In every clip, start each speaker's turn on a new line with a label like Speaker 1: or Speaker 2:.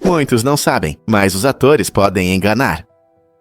Speaker 1: Muitos não sabem, mas os atores podem enganar.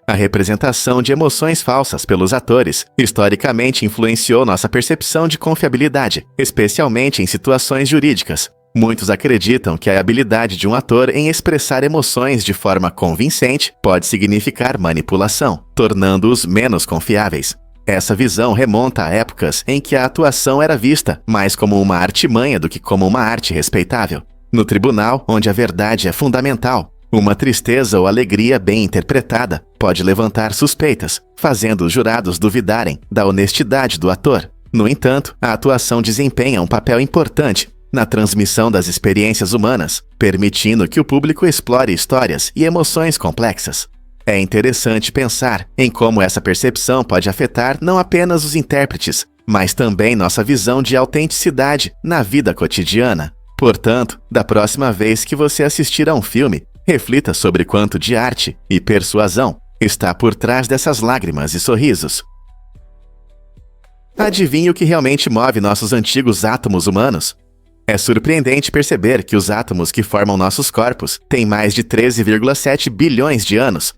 Speaker 1: A representação de emoções falsas pelos atores historicamente influenciou nossa percepção de confiabilidade, especialmente em situações jurídicas. Muitos acreditam que a habilidade de um ator em expressar emoções de forma convincente pode significar manipulação, tornando-os menos confiáveis. Essa visão remonta a épocas em que a atuação era vista mais como uma artimanha do que como uma arte respeitável. No tribunal, onde a verdade é fundamental, uma tristeza ou alegria bem interpretada pode levantar suspeitas, fazendo os jurados duvidarem da honestidade do ator. No entanto, a atuação desempenha um papel importante na transmissão das experiências humanas, permitindo que o público explore histórias e emoções complexas. É interessante pensar em como essa percepção pode afetar não apenas os intérpretes, mas também nossa visão de autenticidade na vida cotidiana. Portanto, da próxima vez que você assistir a um filme, reflita sobre quanto de arte e persuasão está por trás dessas lágrimas e sorrisos. Adivinhe o que realmente move nossos antigos átomos humanos? É surpreendente perceber que os átomos que formam nossos corpos têm mais de 13,7 bilhões de anos.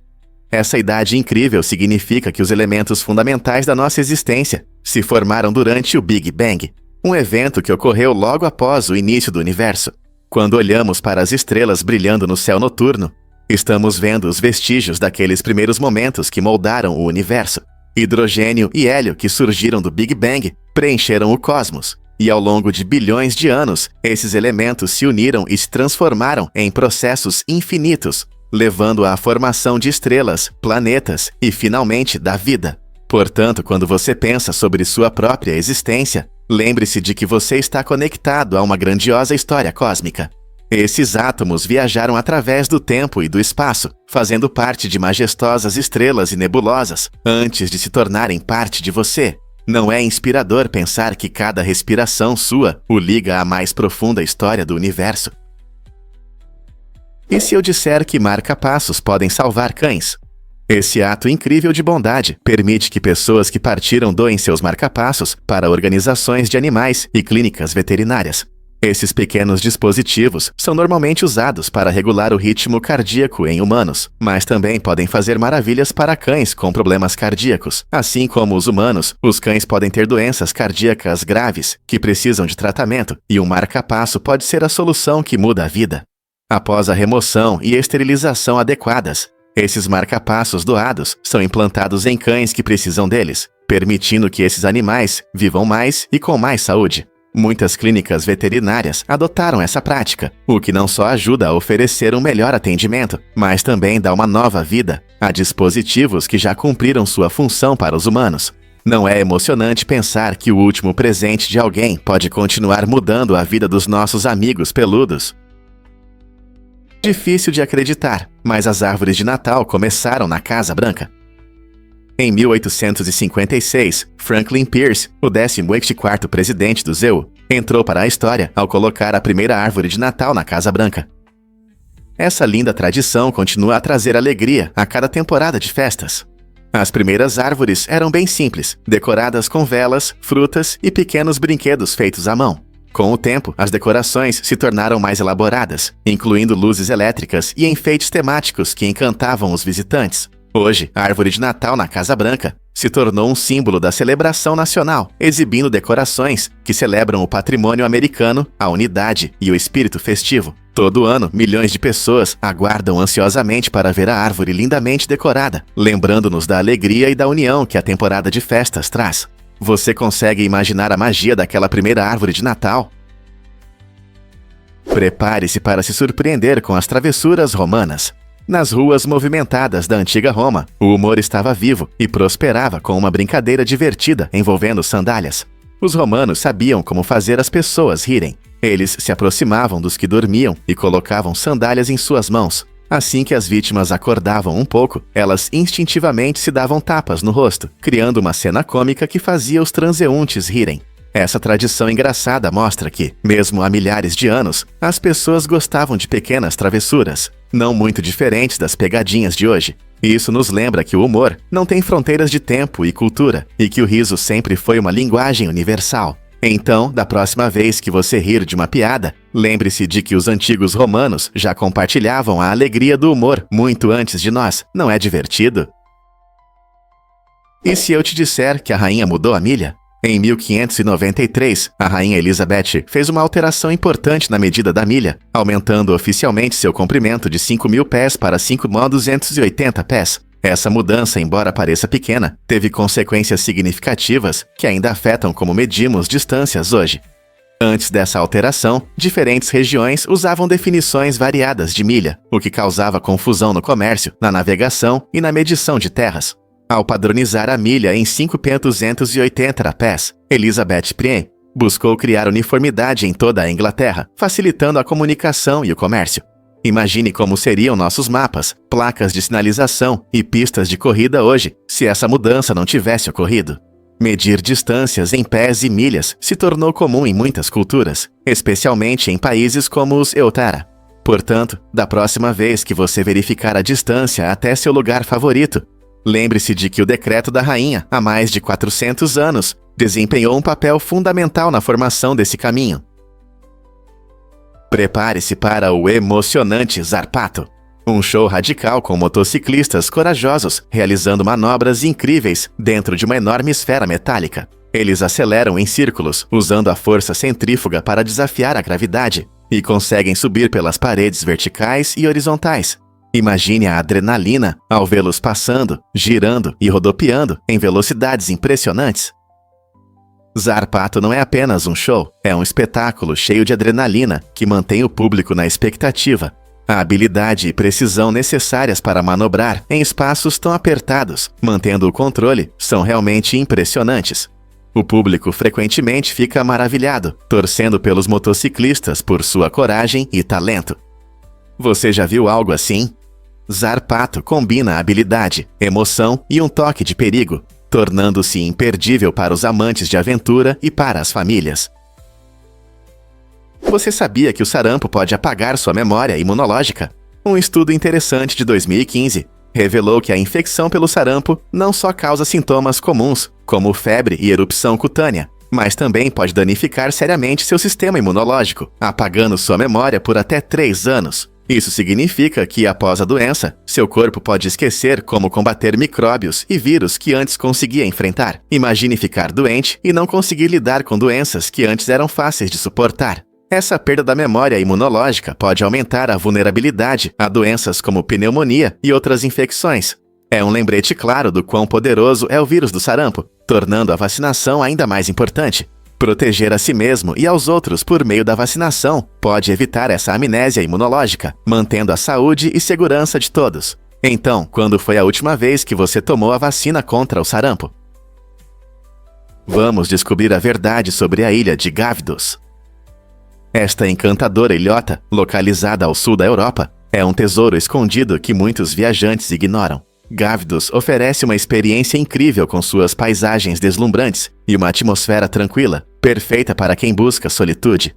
Speaker 1: Essa idade incrível significa que os elementos fundamentais da nossa existência se formaram durante o Big Bang, um evento que ocorreu logo após o início do universo. Quando olhamos para as estrelas brilhando no céu noturno, estamos vendo os vestígios daqueles primeiros momentos que moldaram o universo. Hidrogênio e hélio que surgiram do Big Bang preencheram o cosmos, e ao longo de bilhões de anos, esses elementos se uniram e se transformaram em processos infinitos, levando à formação de estrelas, planetas e, finalmente, da vida. Portanto, quando você pensa sobre sua própria existência, lembre-se de que você está conectado a uma grandiosa história cósmica. Esses átomos viajaram através do tempo e do espaço, fazendo parte de majestosas estrelas e nebulosas, antes de se tornarem parte de você. Não é inspirador pensar que cada respiração sua o liga à mais profunda história do universo? E se eu disser que marca-passos podem salvar cães? Esse ato incrível de bondade permite que pessoas que partiram doem seus marca-passos para organizações de animais e clínicas veterinárias. Esses pequenos dispositivos são normalmente usados para regular o ritmo cardíaco em humanos, mas também podem fazer maravilhas para cães com problemas cardíacos. Assim como os humanos, os cães podem ter doenças cardíacas graves que precisam de tratamento, e um marca-passo pode ser a solução que muda a vida. Após a remoção e esterilização adequadas, esses marca-passos doados são implantados em cães que precisam deles, permitindo que esses animais vivam mais e com mais saúde. Muitas clínicas veterinárias adotaram essa prática, o que não só ajuda a oferecer um melhor atendimento, mas também dá uma nova vida a dispositivos que já cumpriram sua função para os humanos. Não é emocionante pensar que o último presente de alguém pode continuar mudando a vida dos nossos amigos peludos? Difícil de acreditar, mas as árvores de Natal começaram na Casa Branca. Em 1856, Franklin Pierce, o 14º presidente do ZEU, entrou para a história ao colocar a primeira árvore de Natal na Casa Branca. Essa linda tradição continua a trazer alegria a cada temporada de festas. As primeiras árvores eram bem simples, decoradas com velas, frutas e pequenos brinquedos feitos à mão. Com o tempo, as decorações se tornaram mais elaboradas, incluindo luzes elétricas e enfeites temáticos que encantavam os visitantes. Hoje, a árvore de Natal na Casa Branca se tornou um símbolo da celebração nacional, exibindo decorações que celebram o patrimônio americano, a unidade e o espírito festivo. Todo ano, milhões de pessoas aguardam ansiosamente para ver a árvore lindamente decorada, lembrando-nos da alegria e da união que a temporada de festas traz. Você consegue imaginar a magia daquela primeira árvore de Natal? Prepare-se para se surpreender com as travessuras romanas. Nas ruas movimentadas da antiga Roma, o humor estava vivo e prosperava com uma brincadeira divertida envolvendo sandálias. Os romanos sabiam como fazer as pessoas rirem. Eles se aproximavam dos que dormiam e colocavam sandálias em suas mãos. Assim que as vítimas acordavam um pouco, elas instintivamente se davam tapas no rosto, criando uma cena cômica que fazia os transeuntes rirem. Essa tradição engraçada mostra que, mesmo há milhares de anos, as pessoas gostavam de pequenas travessuras, não muito diferentes das pegadinhas de hoje. Isso nos lembra que o humor não tem fronteiras de tempo e cultura, e que o riso sempre foi uma linguagem universal. Então, da próxima vez que você rir de uma piada, lembre-se de que os antigos romanos já compartilhavam a alegria do humor muito antes de nós. Não é divertido? E se eu te disser que a rainha mudou a milha? Em 1593, a rainha Elizabeth fez uma alteração importante na medida da milha, aumentando oficialmente seu comprimento de 5.000 pés para 5.280 pés. Essa mudança, embora pareça pequena, teve consequências significativas que ainda afetam como medimos distâncias hoje. Antes dessa alteração, diferentes regiões usavam definições variadas de milha, o que causava confusão no comércio, na navegação e na medição de terras. Ao padronizar a milha em 5.280 pés, Elizabeth I buscou criar uniformidade em toda a Inglaterra, facilitando a comunicação e o comércio. Imagine como seriam nossos mapas, placas de sinalização e pistas de corrida hoje, se essa mudança não tivesse ocorrido. Medir distâncias em pés e milhas se tornou comum em muitas culturas, especialmente em países como os Eutara. Portanto, da próxima vez que você verificar a distância até seu lugar favorito, lembre-se de que o decreto da rainha, há mais de 400 anos, desempenhou um papel fundamental na formação desse caminho. Prepare-se para o emocionante Zarpato, um show radical com motociclistas corajosos realizando manobras incríveis dentro de uma enorme esfera metálica. Eles aceleram em círculos, usando a força centrífuga para desafiar a gravidade, e conseguem subir pelas paredes verticais e horizontais. Imagine a adrenalina ao vê-los passando, girando e rodopiando em velocidades impressionantes. Zarpato não é apenas um show, é um espetáculo cheio de adrenalina que mantém o público na expectativa. A habilidade e precisão necessárias para manobrar em espaços tão apertados, mantendo o controle, são realmente impressionantes. O público frequentemente fica maravilhado, torcendo pelos motociclistas por sua coragem e talento. Você já viu algo assim? Zarpato combina habilidade, emoção e um toque de perigo, tornando-se imperdível para os amantes de aventura e para as famílias. Você sabia que o sarampo pode apagar sua memória imunológica? Um estudo interessante de 2015 revelou que a infecção pelo sarampo não só causa sintomas comuns, como febre e erupção cutânea, mas também pode danificar seriamente seu sistema imunológico, apagando sua memória por até 3 anos. Isso significa que, após a doença, seu corpo pode esquecer como combater micróbios e vírus que antes conseguia enfrentar. Imagine ficar doente e não conseguir lidar com doenças que antes eram fáceis de suportar. Essa perda da memória imunológica pode aumentar a vulnerabilidade a doenças como pneumonia e outras infecções. É um lembrete claro do quão poderoso é o vírus do sarampo, tornando a vacinação ainda mais importante. Proteger a si mesmo e aos outros por meio da vacinação pode evitar essa amnésia imunológica, mantendo a saúde e segurança de todos. Então, quando foi a última vez que você tomou a vacina contra o sarampo? Vamos descobrir a verdade sobre a ilha de Gávidos. Esta encantadora ilhota, localizada ao sul da Europa, é um tesouro escondido que muitos viajantes ignoram. Gávidos oferece uma experiência incrível com suas paisagens deslumbrantes e uma atmosfera tranquila, perfeita para quem busca solitude.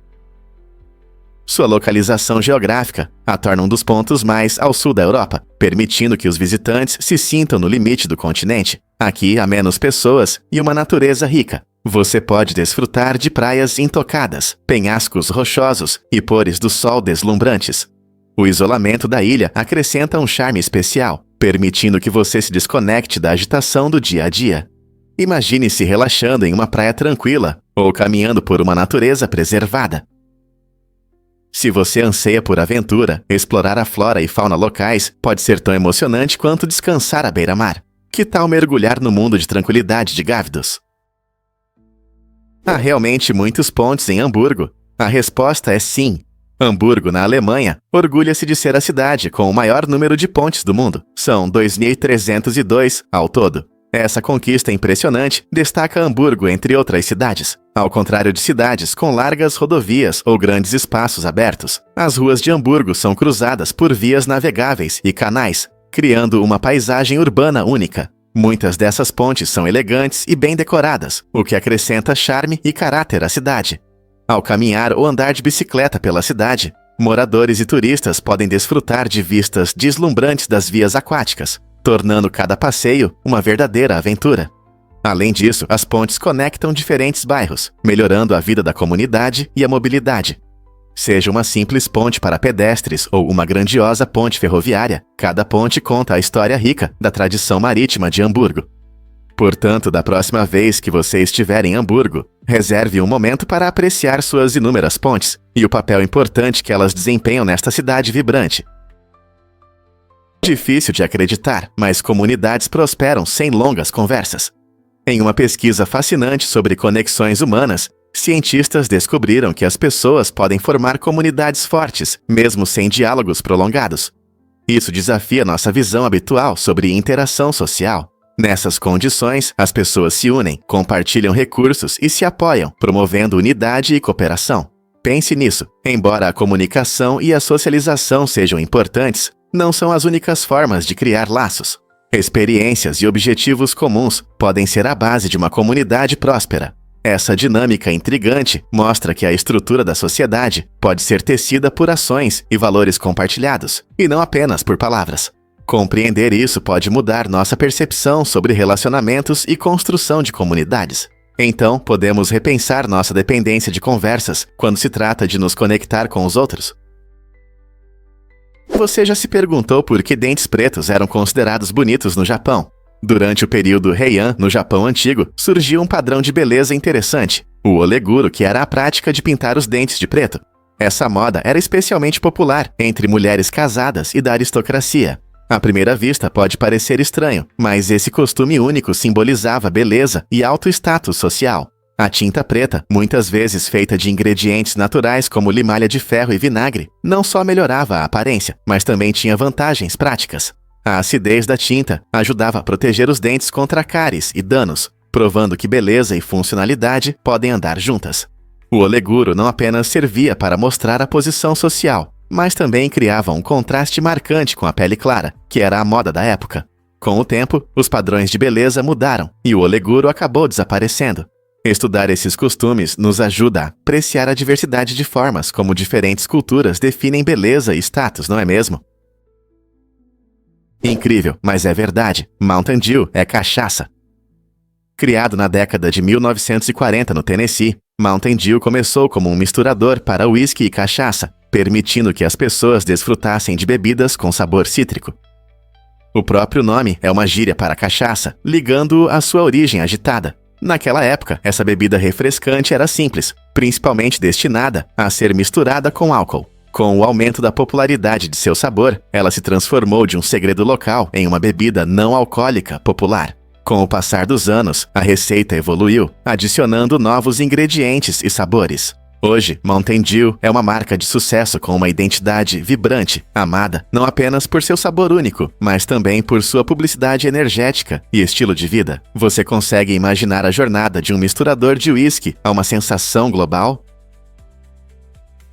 Speaker 1: Sua localização geográfica a torna um dos pontos mais ao sul da Europa, permitindo que os visitantes se sintam no limite do continente. Aqui há menos pessoas e uma natureza rica. Você pode desfrutar de praias intocadas, penhascos rochosos e pôres do sol deslumbrantes. O isolamento da ilha acrescenta um charme especial, permitindo que você se desconecte da agitação do dia a dia. Imagine-se relaxando em uma praia tranquila ou caminhando por uma natureza preservada. Se você anseia por aventura, explorar a flora e fauna locais pode ser tão emocionante quanto descansar à beira-mar. Que tal mergulhar no mundo de tranquilidade de Gávidos? Há realmente muitos pontes em Hamburgo? A resposta é sim. Hamburgo, na Alemanha, orgulha-se de ser a cidade com o maior número de pontes do mundo. São 2.302 ao todo. Essa conquista impressionante destaca Hamburgo entre outras cidades. Ao contrário de cidades com largas rodovias ou grandes espaços abertos, as ruas de Hamburgo são cruzadas por vias navegáveis e canais, criando uma paisagem urbana única. Muitas dessas pontes são elegantes e bem decoradas, o que acrescenta charme e caráter à cidade. Ao caminhar ou andar de bicicleta pela cidade, moradores e turistas podem desfrutar de vistas deslumbrantes das vias aquáticas, tornando cada passeio uma verdadeira aventura. Além disso, as pontes conectam diferentes bairros, melhorando a vida da comunidade e a mobilidade. Seja uma simples ponte para pedestres ou uma grandiosa ponte ferroviária, cada ponte conta a história rica da tradição marítima de Hamburgo. Portanto, da próxima vez que você estiver em Hamburgo, reserve um momento para apreciar suas inúmeras pontes e o papel importante que elas desempenham nesta cidade vibrante. Difícil de acreditar, mas comunidades prosperam sem longas conversas. Em uma pesquisa fascinante sobre conexões humanas, cientistas descobriram que as pessoas podem formar comunidades fortes, mesmo sem diálogos prolongados. Isso desafia nossa visão habitual sobre interação social. Nessas condições, as pessoas se unem, compartilham recursos e se apoiam, promovendo unidade e cooperação. Pense nisso. Embora a comunicação e a socialização sejam importantes, não são as únicas formas de criar laços. Experiências e objetivos comuns podem ser a base de uma comunidade próspera. Essa dinâmica intrigante mostra que a estrutura da sociedade pode ser tecida por ações e valores compartilhados, e não apenas por palavras. Compreender isso pode mudar nossa percepção sobre relacionamentos e construção de comunidades. Então, podemos repensar nossa dependência de conversas quando se trata de nos conectar com os outros. Você já se perguntou por que dentes pretos eram considerados bonitos no Japão? Durante o período Heian, no Japão antigo, surgiu um padrão de beleza interessante, o oleguro, que era a prática de pintar os dentes de preto. Essa moda era especialmente popular entre mulheres casadas e da aristocracia. À primeira vista pode parecer estranho, mas esse costume único simbolizava beleza e alto status social. A tinta preta, muitas vezes feita de ingredientes naturais como limalha de ferro e vinagre, não só melhorava a aparência, mas também tinha vantagens práticas. A acidez da tinta ajudava a proteger os dentes contra cáries e danos, provando que beleza e funcionalidade podem andar juntas. O oleguro não apenas servia para mostrar a posição social, mas também criava um contraste marcante com a pele clara, que era a moda da época. Com o tempo, os padrões de beleza mudaram e o oleguro acabou desaparecendo. Estudar esses costumes nos ajuda a apreciar a diversidade de formas como diferentes culturas definem beleza e status, não é mesmo? Incrível, mas é verdade. Mountain Dew é cachaça. Criado na década de 1940 no Tennessee, Mountain Dew começou como um misturador para uísque e cachaça, permitindo que as pessoas desfrutassem de bebidas com sabor cítrico. O próprio nome é uma gíria para cachaça, ligando-o à sua origem agitada. Naquela época, essa bebida refrescante era simples, principalmente destinada a ser misturada com álcool. Com o aumento da popularidade de seu sabor, ela se transformou de um segredo local em uma bebida não alcoólica popular. Com o passar dos anos, a receita evoluiu, adicionando novos ingredientes e sabores. Hoje, Mountain Dew é uma marca de sucesso com uma identidade vibrante, amada não apenas por seu sabor único, mas também por sua publicidade energética e estilo de vida. Você consegue imaginar a jornada de um misturador de uísque a uma sensação global?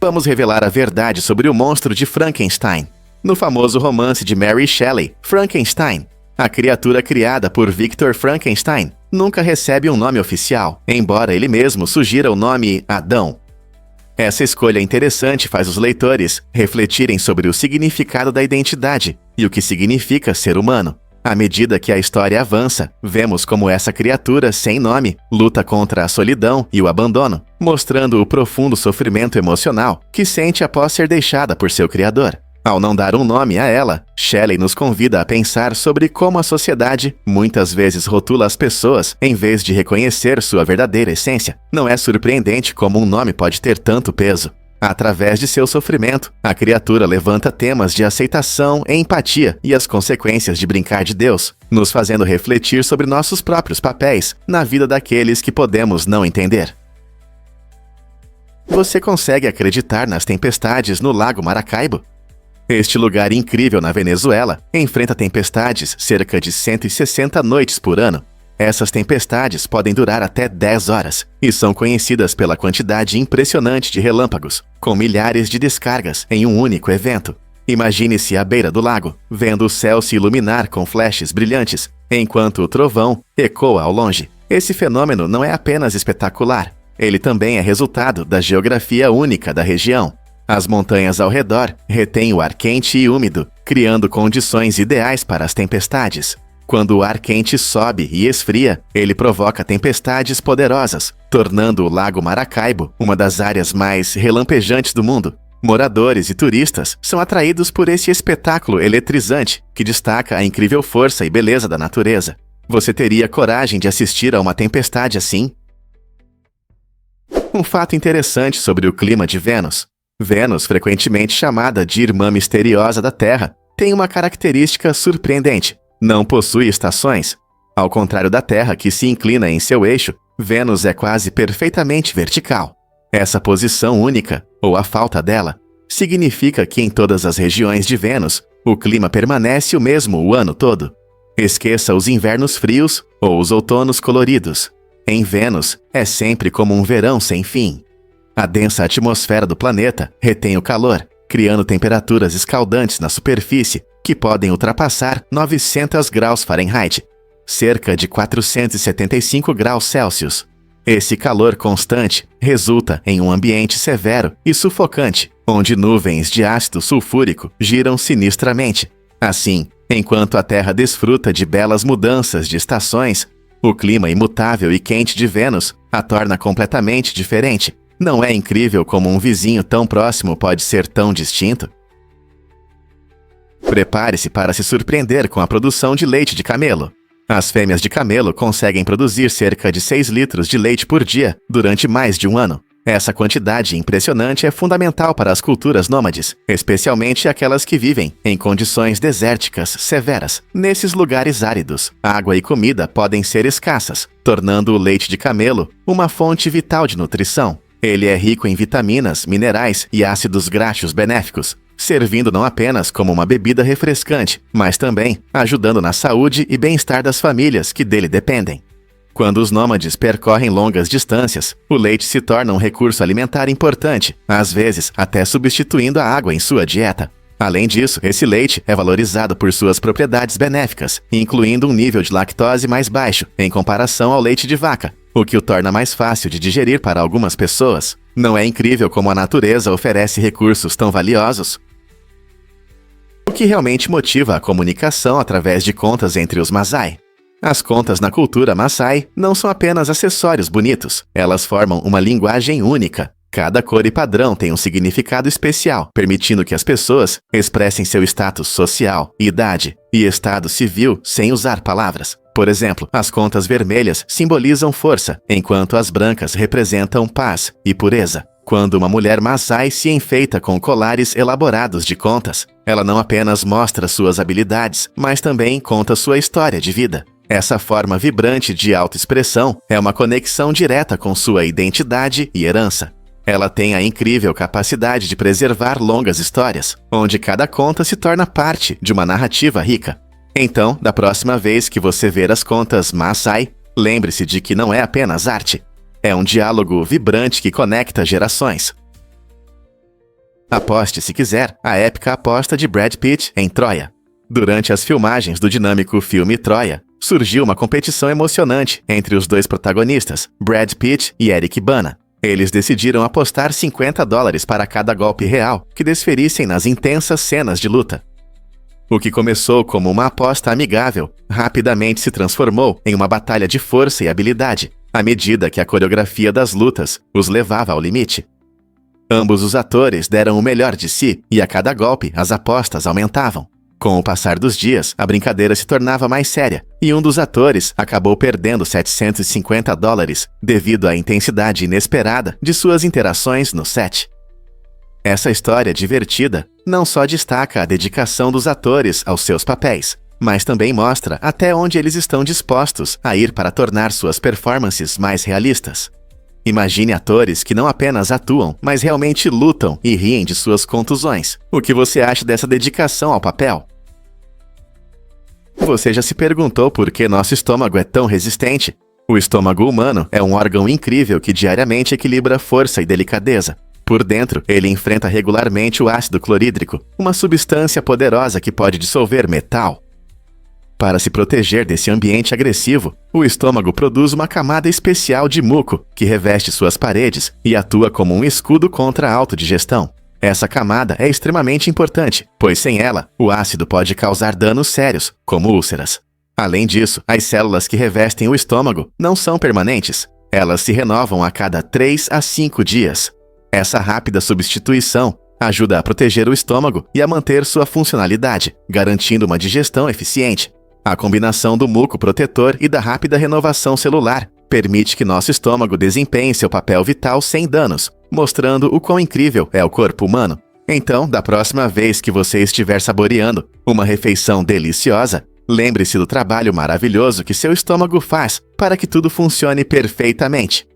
Speaker 1: Vamos revelar a verdade sobre o monstro de Frankenstein. No famoso romance de Mary Shelley, Frankenstein, a criatura criada por Victor Frankenstein nunca recebe um nome oficial, embora ele mesmo sugira o nome Adão. Essa escolha interessante faz os leitores refletirem sobre o significado da identidade e o que significa ser humano. À medida que a história avança, vemos como essa criatura sem nome luta contra a solidão e o abandono, mostrando o profundo sofrimento emocional que sente após ser deixada por seu criador. Ao não dar um nome a ela, Shelley nos convida a pensar sobre como a sociedade muitas vezes rotula as pessoas em vez de reconhecer sua verdadeira essência. Não é surpreendente como um nome pode ter tanto peso. Através de seu sofrimento, a criatura levanta temas de aceitação, empatia e as consequências de brincar de Deus, nos fazendo refletir sobre nossos próprios papéis na vida daqueles que podemos não entender. Você consegue acreditar nas tempestades no Lago Maracaibo? Este lugar incrível na Venezuela enfrenta tempestades cerca de 160 noites por ano. Essas tempestades podem durar até 10 horas e são conhecidas pela quantidade impressionante de relâmpagos, com milhares de descargas em um único evento. Imagine-se à beira do lago, vendo o céu se iluminar com flashes brilhantes, enquanto o trovão ecoa ao longe. Esse fenômeno não é apenas espetacular, ele também é resultado da geografia única da região. As montanhas ao redor retêm o ar quente e úmido, criando condições ideais para as tempestades. Quando o ar quente sobe e esfria, ele provoca tempestades poderosas, tornando o Lago Maracaibo uma das áreas mais relampejantes do mundo. Moradores e turistas são atraídos por esse espetáculo eletrizante que destaca a incrível força e beleza da natureza. Você teria coragem de assistir a uma tempestade assim? Um fato interessante sobre o clima de Vênus. Vênus, frequentemente chamada de irmã misteriosa da Terra, tem uma característica surpreendente. Não possui estações. Ao contrário da Terra, que se inclina em seu eixo, Vênus é quase perfeitamente vertical. Essa posição única, ou a falta dela, significa que em todas as regiões de Vênus, o clima permanece o mesmo o ano todo. Esqueça os invernos frios ou os outonos coloridos. Em Vênus, é sempre como um verão sem fim. A densa atmosfera do planeta retém o calor, criando temperaturas escaldantes na superfície que podem ultrapassar 900 graus Fahrenheit, cerca de 475 graus Celsius. Esse calor constante resulta em um ambiente severo e sufocante, onde nuvens de ácido sulfúrico giram sinistramente. Assim, enquanto a Terra desfruta de belas mudanças de estações, o clima imutável e quente de Vênus a torna completamente diferente. Não é incrível como um vizinho tão próximo pode ser tão distinto? Prepare-se para se surpreender com a produção de leite de camelo. As fêmeas de camelo conseguem produzir cerca de 6 litros de leite por dia durante mais de um ano. Essa quantidade impressionante é fundamental para as culturas nômades, especialmente aquelas que vivem em condições desérticas severas. Nesses lugares áridos, água e comida podem ser escassas, tornando o leite de camelo uma fonte vital de nutrição. Ele é rico em vitaminas, minerais e ácidos graxos benéficos, servindo não apenas como uma bebida refrescante, mas também ajudando na saúde e bem-estar das famílias que dele dependem. Quando os nômades percorrem longas distâncias, o leite se torna um recurso alimentar importante, às vezes até substituindo a água em sua dieta. Além disso, esse leite é valorizado por suas propriedades benéficas, incluindo um nível de lactose mais baixo em comparação ao leite de vaca, o que o torna mais fácil de digerir para algumas pessoas. Não é incrível como a natureza oferece recursos tão valiosos? O que realmente motiva a comunicação através de contas entre os Masai? As contas na cultura Maasai não são apenas acessórios bonitos, elas formam uma linguagem única. Cada cor e padrão tem um significado especial, permitindo que as pessoas expressem seu status social, idade e estado civil sem usar palavras. Por exemplo, as contas vermelhas simbolizam força, enquanto as brancas representam paz e pureza. Quando uma mulher Maasai se enfeita com colares elaborados de contas, ela não apenas mostra suas habilidades, mas também conta sua história de vida. Essa forma vibrante de autoexpressão é uma conexão direta com sua identidade e herança. Ela tem a incrível capacidade de preservar longas histórias, onde cada conta se torna parte de uma narrativa rica. Então, da próxima vez que você ver as contas Maasai, lembre-se de que não é apenas arte. É um diálogo vibrante que conecta gerações. Aposte, se quiser, a épica aposta de Brad Pitt em Troia. Durante as filmagens do dinâmico filme Troia, surgiu uma competição emocionante entre os dois protagonistas, Brad Pitt e Eric Bana. Eles decidiram apostar $50 para cada golpe real que desferissem nas intensas cenas de luta. O que começou como uma aposta amigável, rapidamente se transformou em uma batalha de força e habilidade, à medida que a coreografia das lutas os levava ao limite. Ambos os atores deram o melhor de si e a cada golpe as apostas aumentavam. Com o passar dos dias, a brincadeira se tornava mais séria e um dos atores acabou perdendo $750 devido à intensidade inesperada de suas interações no set. Essa história divertida não só destaca a dedicação dos atores aos seus papéis, mas também mostra até onde eles estão dispostos a ir para tornar suas performances mais realistas. Imagine atores que não apenas atuam, mas realmente lutam e riem de suas contusões. O que você acha dessa dedicação ao papel? Você já se perguntou por que nosso estômago é tão resistente? O estômago humano é um órgão incrível que diariamente equilibra força e delicadeza. Por dentro, ele enfrenta regularmente o ácido clorídrico, uma substância poderosa que pode dissolver metal. Para se proteger desse ambiente agressivo, o estômago produz uma camada especial de muco que reveste suas paredes e atua como um escudo contra a autodigestão. Essa camada é extremamente importante, pois sem ela, o ácido pode causar danos sérios, como úlceras. Além disso, as células que revestem o estômago não são permanentes. Elas se renovam a cada 3 a 5 dias. Essa rápida substituição ajuda a proteger o estômago e a manter sua funcionalidade, garantindo uma digestão eficiente. A combinação do muco protetor e da rápida renovação celular permite que nosso estômago desempenhe seu papel vital sem danos, mostrando o quão incrível é o corpo humano. Então, da próxima vez que você estiver saboreando uma refeição deliciosa, lembre-se do trabalho maravilhoso que seu estômago faz para que tudo funcione perfeitamente.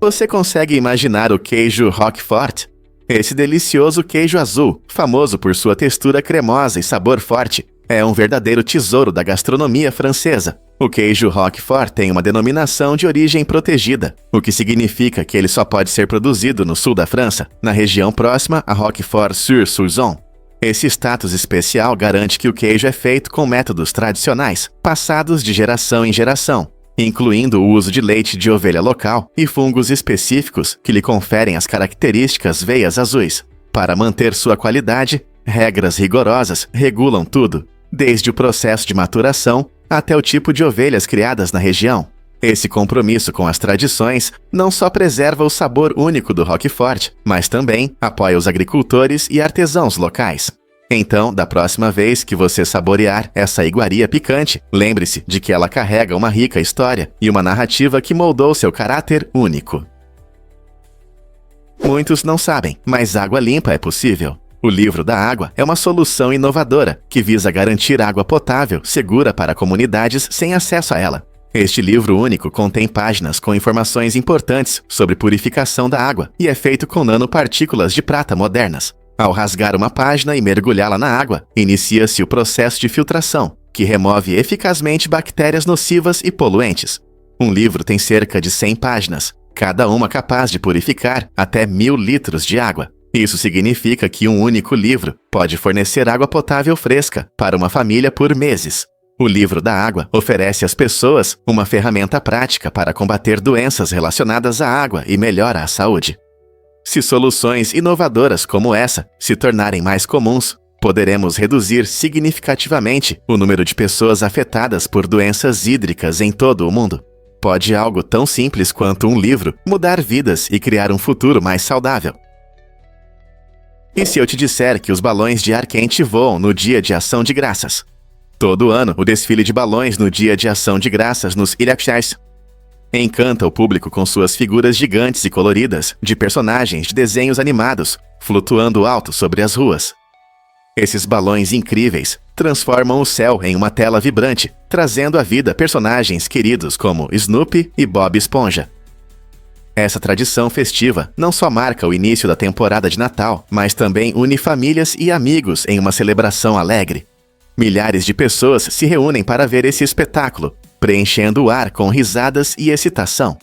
Speaker 1: Você consegue imaginar o queijo Roquefort? Esse delicioso queijo azul, famoso por sua textura cremosa e sabor forte, é um verdadeiro tesouro da gastronomia francesa. O queijo Roquefort tem uma denominação de origem protegida, o que significa que ele só pode ser produzido no sul da França, na região próxima a Roquefort-sur-Soulzon. Esse status especial garante que o queijo é feito com métodos tradicionais, passados de geração em geração, incluindo o uso de leite de ovelha local e fungos específicos que lhe conferem as características veias azuis. Para manter sua qualidade, regras rigorosas regulam tudo, desde o processo de maturação até o tipo de ovelhas criadas na região. Esse compromisso com as tradições não só preserva o sabor único do Roquefort, mas também apoia os agricultores e artesãos locais. Então, da próxima vez que você saborear essa iguaria picante, lembre-se de que ela carrega uma rica história e uma narrativa que moldou seu caráter único. Muitos não sabem, mas água limpa é possível. O Livro da Água é uma solução inovadora que visa garantir água potável segura para comunidades sem acesso a ela. Este livro único contém páginas com informações importantes sobre purificação da água e é feito com nanopartículas de prata modernas. Ao rasgar uma página e mergulhá-la na água, inicia-se o processo de filtração, que remove eficazmente bactérias nocivas e poluentes. Um livro tem cerca de 100 páginas, cada uma capaz de purificar até 1000 litros de água. Isso significa que um único livro pode fornecer água potável fresca para uma família por meses. O Livro da Água oferece às pessoas uma ferramenta prática para combater doenças relacionadas à água e melhora a saúde. Se soluções inovadoras como essa se tornarem mais comuns, poderemos reduzir significativamente o número de pessoas afetadas por doenças hídricas em todo o mundo. Pode algo tão simples quanto um livro mudar vidas e criar um futuro mais saudável. E se eu te disser que os balões de ar quente voam no Dia de Ação de Graças? Todo ano, o desfile de balões no Dia de Ação de Graças nos Ilhacchais encanta o público com suas figuras gigantes e coloridas de personagens de desenhos animados, flutuando alto sobre as ruas. Esses balões incríveis transformam o céu em uma tela vibrante, trazendo à vida personagens queridos como Snoopy e Bob Esponja. Essa tradição festiva não só marca o início da temporada de Natal, mas também une famílias e amigos em uma celebração alegre. Milhares de pessoas se reúnem para ver esse espetáculo, preenchendo o ar com risadas e excitação.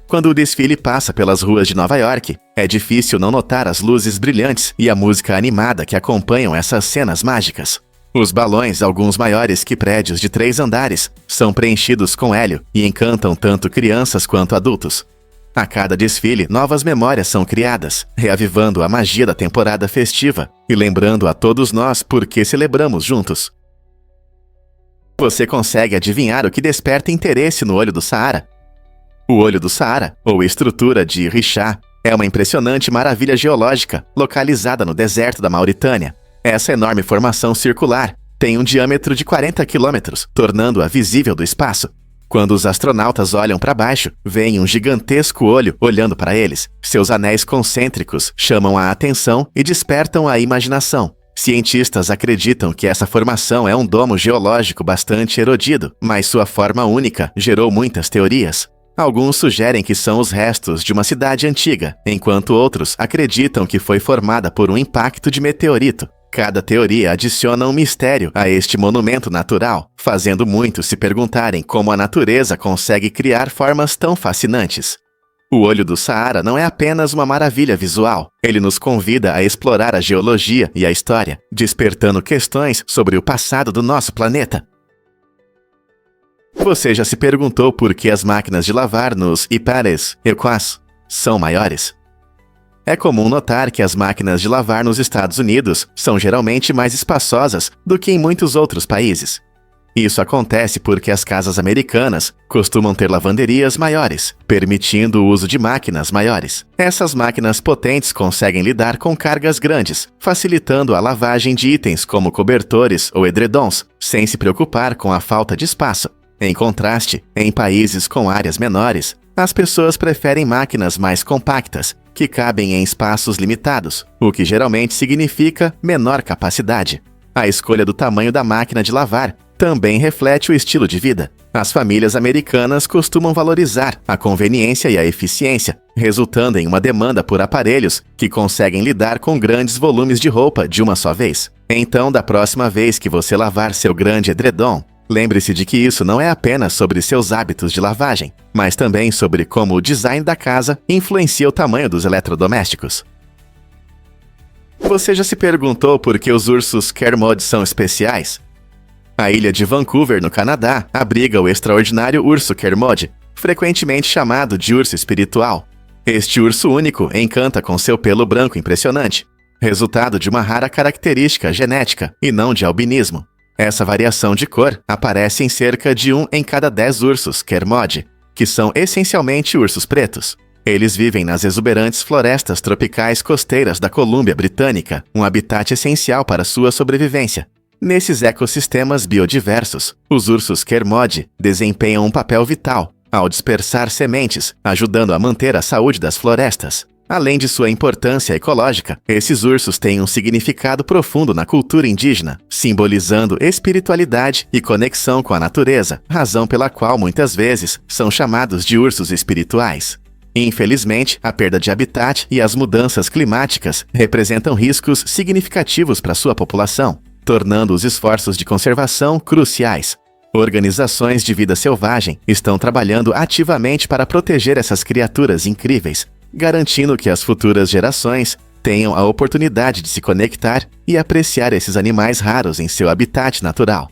Speaker 1: Quando o desfile passa pelas ruas de Nova York, é difícil não notar as luzes brilhantes e a música animada que acompanham essas cenas mágicas. Os balões, alguns maiores que prédios de 3 andares, são preenchidos com hélio e encantam tanto crianças quanto adultos. A cada desfile, novas memórias são criadas, reavivando a magia da temporada festiva e lembrando a todos nós por que celebramos juntos. Você consegue adivinhar o que desperta interesse no Olho do Saara? O Olho do Saara, ou estrutura de Richat, é uma impressionante maravilha geológica localizada no deserto da Mauritânia. Essa enorme formação circular tem um diâmetro de 40 quilômetros, tornando-a visível do espaço. Quando os astronautas olham para baixo, veem um gigantesco olho olhando para eles. Seus anéis concêntricos chamam a atenção e despertam a imaginação. Cientistas acreditam que essa formação é um domo geológico bastante erodido, mas sua forma única gerou muitas teorias. Alguns sugerem que são os restos de uma cidade antiga, enquanto outros acreditam que foi formada por um impacto de meteorito. Cada teoria adiciona um mistério a este monumento natural, fazendo muitos se perguntarem como a natureza consegue criar formas tão fascinantes. O Olho do Saara não é apenas uma maravilha visual, ele nos convida a explorar a geologia e a história, despertando questões sobre o passado do nosso planeta. Você já se perguntou por que as máquinas de lavar nos Ipares Equas são maiores? É comum notar que as máquinas de lavar nos Estados Unidos são geralmente mais espaçosas do que em muitos outros países. Isso acontece porque as casas americanas costumam ter lavanderias maiores, permitindo o uso de máquinas maiores. Essas máquinas potentes conseguem lidar com cargas grandes, facilitando a lavagem de itens como cobertores ou edredons, sem se preocupar com a falta de espaço. Em contraste, em países com áreas menores, as pessoas preferem máquinas mais compactas, que cabem em espaços limitados, o que geralmente significa menor capacidade. A escolha do tamanho da máquina de lavar também reflete o estilo de vida. As famílias americanas costumam valorizar a conveniência e a eficiência, resultando em uma demanda por aparelhos que conseguem lidar com grandes volumes de roupa de uma só vez. Então, da próxima vez que você lavar seu grande edredom, lembre-se de que isso não é apenas sobre seus hábitos de lavagem, mas também sobre como o design da casa influencia o tamanho dos eletrodomésticos. Você já se perguntou por que os ursos Kermode são especiais? A ilha de Vancouver, no Canadá, abriga o extraordinário urso Kermode, frequentemente chamado de urso espiritual. Este urso único encanta com seu pelo branco impressionante, resultado de uma rara característica genética e não de albinismo. Essa variação de cor aparece em cerca de 1 em cada 10 ursos Kermode, que são essencialmente ursos pretos. Eles vivem nas exuberantes florestas tropicais costeiras da Colômbia Britânica, um habitat essencial para sua sobrevivência. Nesses ecossistemas biodiversos, os ursos Kermode desempenham um papel vital ao dispersar sementes, ajudando a manter a saúde das florestas. Além de sua importância ecológica, esses ursos têm um significado profundo na cultura indígena, simbolizando espiritualidade e conexão com a natureza, razão pela qual muitas vezes são chamados de ursos espirituais. Infelizmente, a perda de habitat e as mudanças climáticas representam riscos significativos para sua população, tornando os esforços de conservação cruciais. Organizações de vida selvagem estão trabalhando ativamente para proteger essas criaturas incríveis, garantindo que as futuras gerações tenham a oportunidade de se conectar e apreciar esses animais raros em seu habitat natural.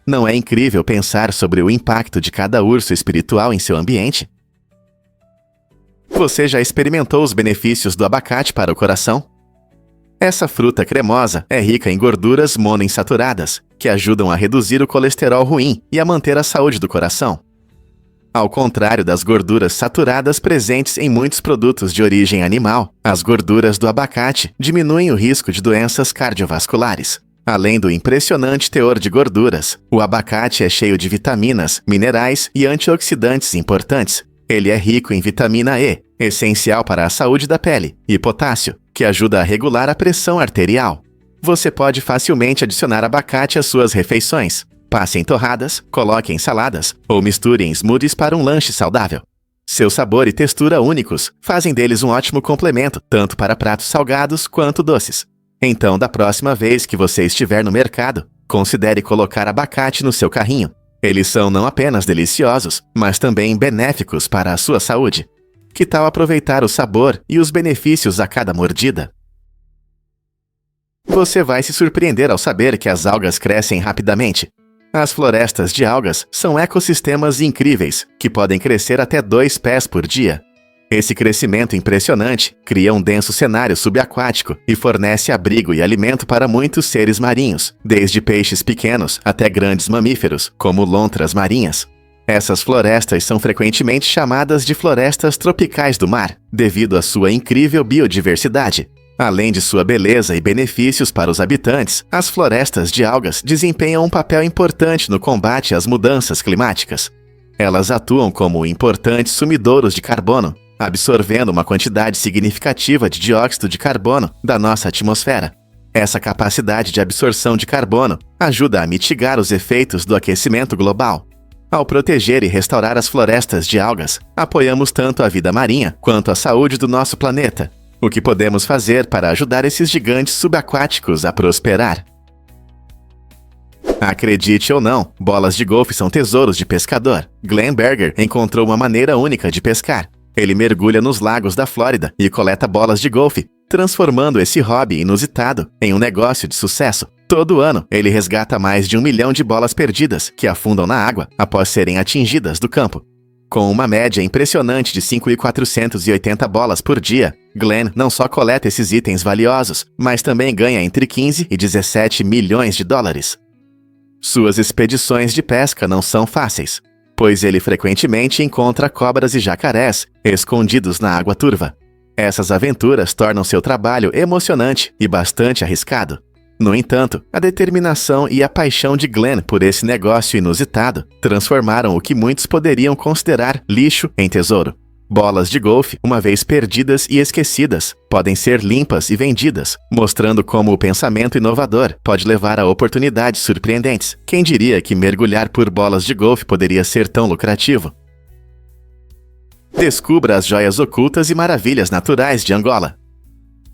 Speaker 1: Não é incrível pensar sobre o impacto de cada urso espiritual em seu ambiente? Você já experimentou os benefícios do abacate para o coração? Essa fruta cremosa é rica em gorduras monoinsaturadas, que ajudam a reduzir o colesterol ruim e a manter a saúde do coração. Ao contrário das gorduras saturadas presentes em muitos produtos de origem animal, as gorduras do abacate diminuem o risco de doenças cardiovasculares. Além do impressionante teor de gorduras, o abacate é cheio de vitaminas, minerais e antioxidantes importantes. Ele é rico em vitamina E, essencial para a saúde da pele, e potássio, que ajuda a regular a pressão arterial. Você pode facilmente adicionar abacate às suas refeições. Passe em torradas, coloque em saladas ou misture em smoothies para um lanche saudável. Seu sabor e textura únicos fazem deles um ótimo complemento tanto para pratos salgados quanto doces. Então, da próxima vez que você estiver no mercado, considere colocar abacate no seu carrinho. Eles são não apenas deliciosos, mas também benéficos para a sua saúde. Que tal aproveitar o sabor e os benefícios a cada mordida? Você vai se surpreender ao saber que as algas crescem rapidamente. As florestas de algas são ecossistemas incríveis, que podem crescer até 2 pés por dia. Esse crescimento impressionante cria um denso cenário subaquático e fornece abrigo e alimento para muitos seres marinhos, desde peixes pequenos até grandes mamíferos, como lontras marinhas. Essas florestas são frequentemente chamadas de florestas tropicais do mar, devido à sua incrível biodiversidade. Além de sua beleza e benefícios para os habitantes, as florestas de algas desempenham um papel importante no combate às mudanças climáticas. Elas atuam como importantes sumidouros de carbono, absorvendo uma quantidade significativa de dióxido de carbono da nossa atmosfera. Essa capacidade de absorção de carbono ajuda a mitigar os efeitos do aquecimento global. Ao proteger e restaurar as florestas de algas, apoiamos tanto a vida marinha quanto a saúde do nosso planeta. O que podemos fazer para ajudar esses gigantes subaquáticos a prosperar? Acredite ou não, bolas de golfe são tesouros de pescador. Glenn Berger encontrou uma maneira única de pescar. Ele mergulha nos lagos da Flórida e coleta bolas de golfe, transformando esse hobby inusitado em um negócio de sucesso. Todo ano, ele resgata mais de 1 milhão de bolas perdidas que afundam na água após serem atingidas do campo. Com uma média impressionante de 5.480 bolas por dia, Glenn não só coleta esses itens valiosos, mas também ganha entre 15 e 17 milhões de dólares. Suas expedições de pesca não são fáceis, pois ele frequentemente encontra cobras e jacarés escondidos na água turva. Essas aventuras tornam seu trabalho emocionante e bastante arriscado. No entanto, a determinação e a paixão de Glenn por esse negócio inusitado transformaram o que muitos poderiam considerar lixo em tesouro. Bolas de golfe, uma vez perdidas e esquecidas, podem ser limpas e vendidas, mostrando como o pensamento inovador pode levar a oportunidades surpreendentes. Quem diria que mergulhar por bolas de golfe poderia ser tão lucrativo? Descubra as joias ocultas e maravilhas naturais de Angola.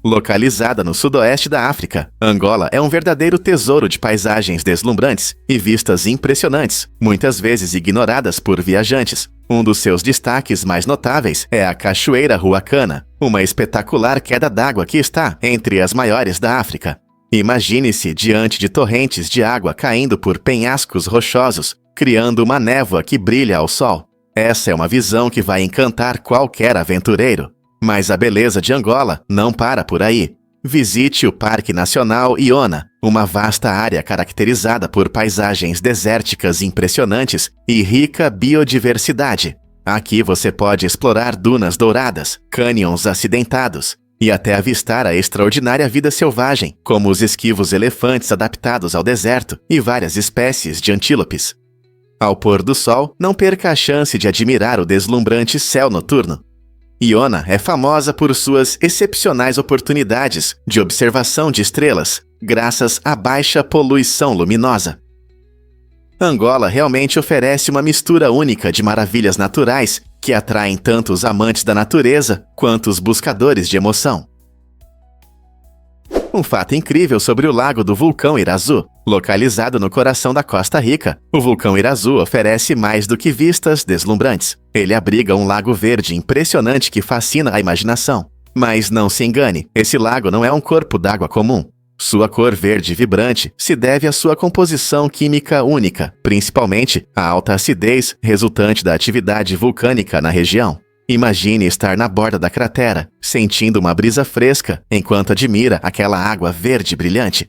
Speaker 1: Localizada no sudoeste da África, Angola é um verdadeiro tesouro de paisagens deslumbrantes e vistas impressionantes, muitas vezes ignoradas por viajantes. Um dos seus destaques mais notáveis é a Cachoeira Ruacana, uma espetacular queda d'água que está entre as maiores da África. Imagine-se diante de torrentes de água caindo por penhascos rochosos, criando uma névoa que brilha ao sol. Essa é uma visão que vai encantar qualquer aventureiro. Mas a beleza de Angola não para por aí. Visite o Parque Nacional Iona, uma vasta área caracterizada por paisagens desérticas impressionantes e rica biodiversidade. Aqui você pode explorar dunas douradas, cânions acidentados e até avistar a extraordinária vida selvagem, como os esquivos elefantes adaptados ao deserto e várias espécies de antílopes. Ao pôr do sol, não perca a chance de admirar o deslumbrante céu noturno. Iona é famosa por suas excepcionais oportunidades de observação de estrelas, graças à baixa poluição luminosa. Angola realmente oferece uma mistura única de maravilhas naturais que atraem tanto os amantes da natureza quanto os buscadores de emoção. Um fato incrível sobre o lago do vulcão Irazu. Localizado no coração da Costa Rica, o vulcão Irazu oferece mais do que vistas deslumbrantes. Ele abriga um lago verde impressionante que fascina a imaginação. Mas não se engane, esse lago não é um corpo d'água comum. Sua cor verde vibrante se deve à sua composição química única, principalmente a alta acidez resultante da atividade vulcânica na região. Imagine estar na borda da cratera, sentindo uma brisa fresca, enquanto admira aquela água verde brilhante.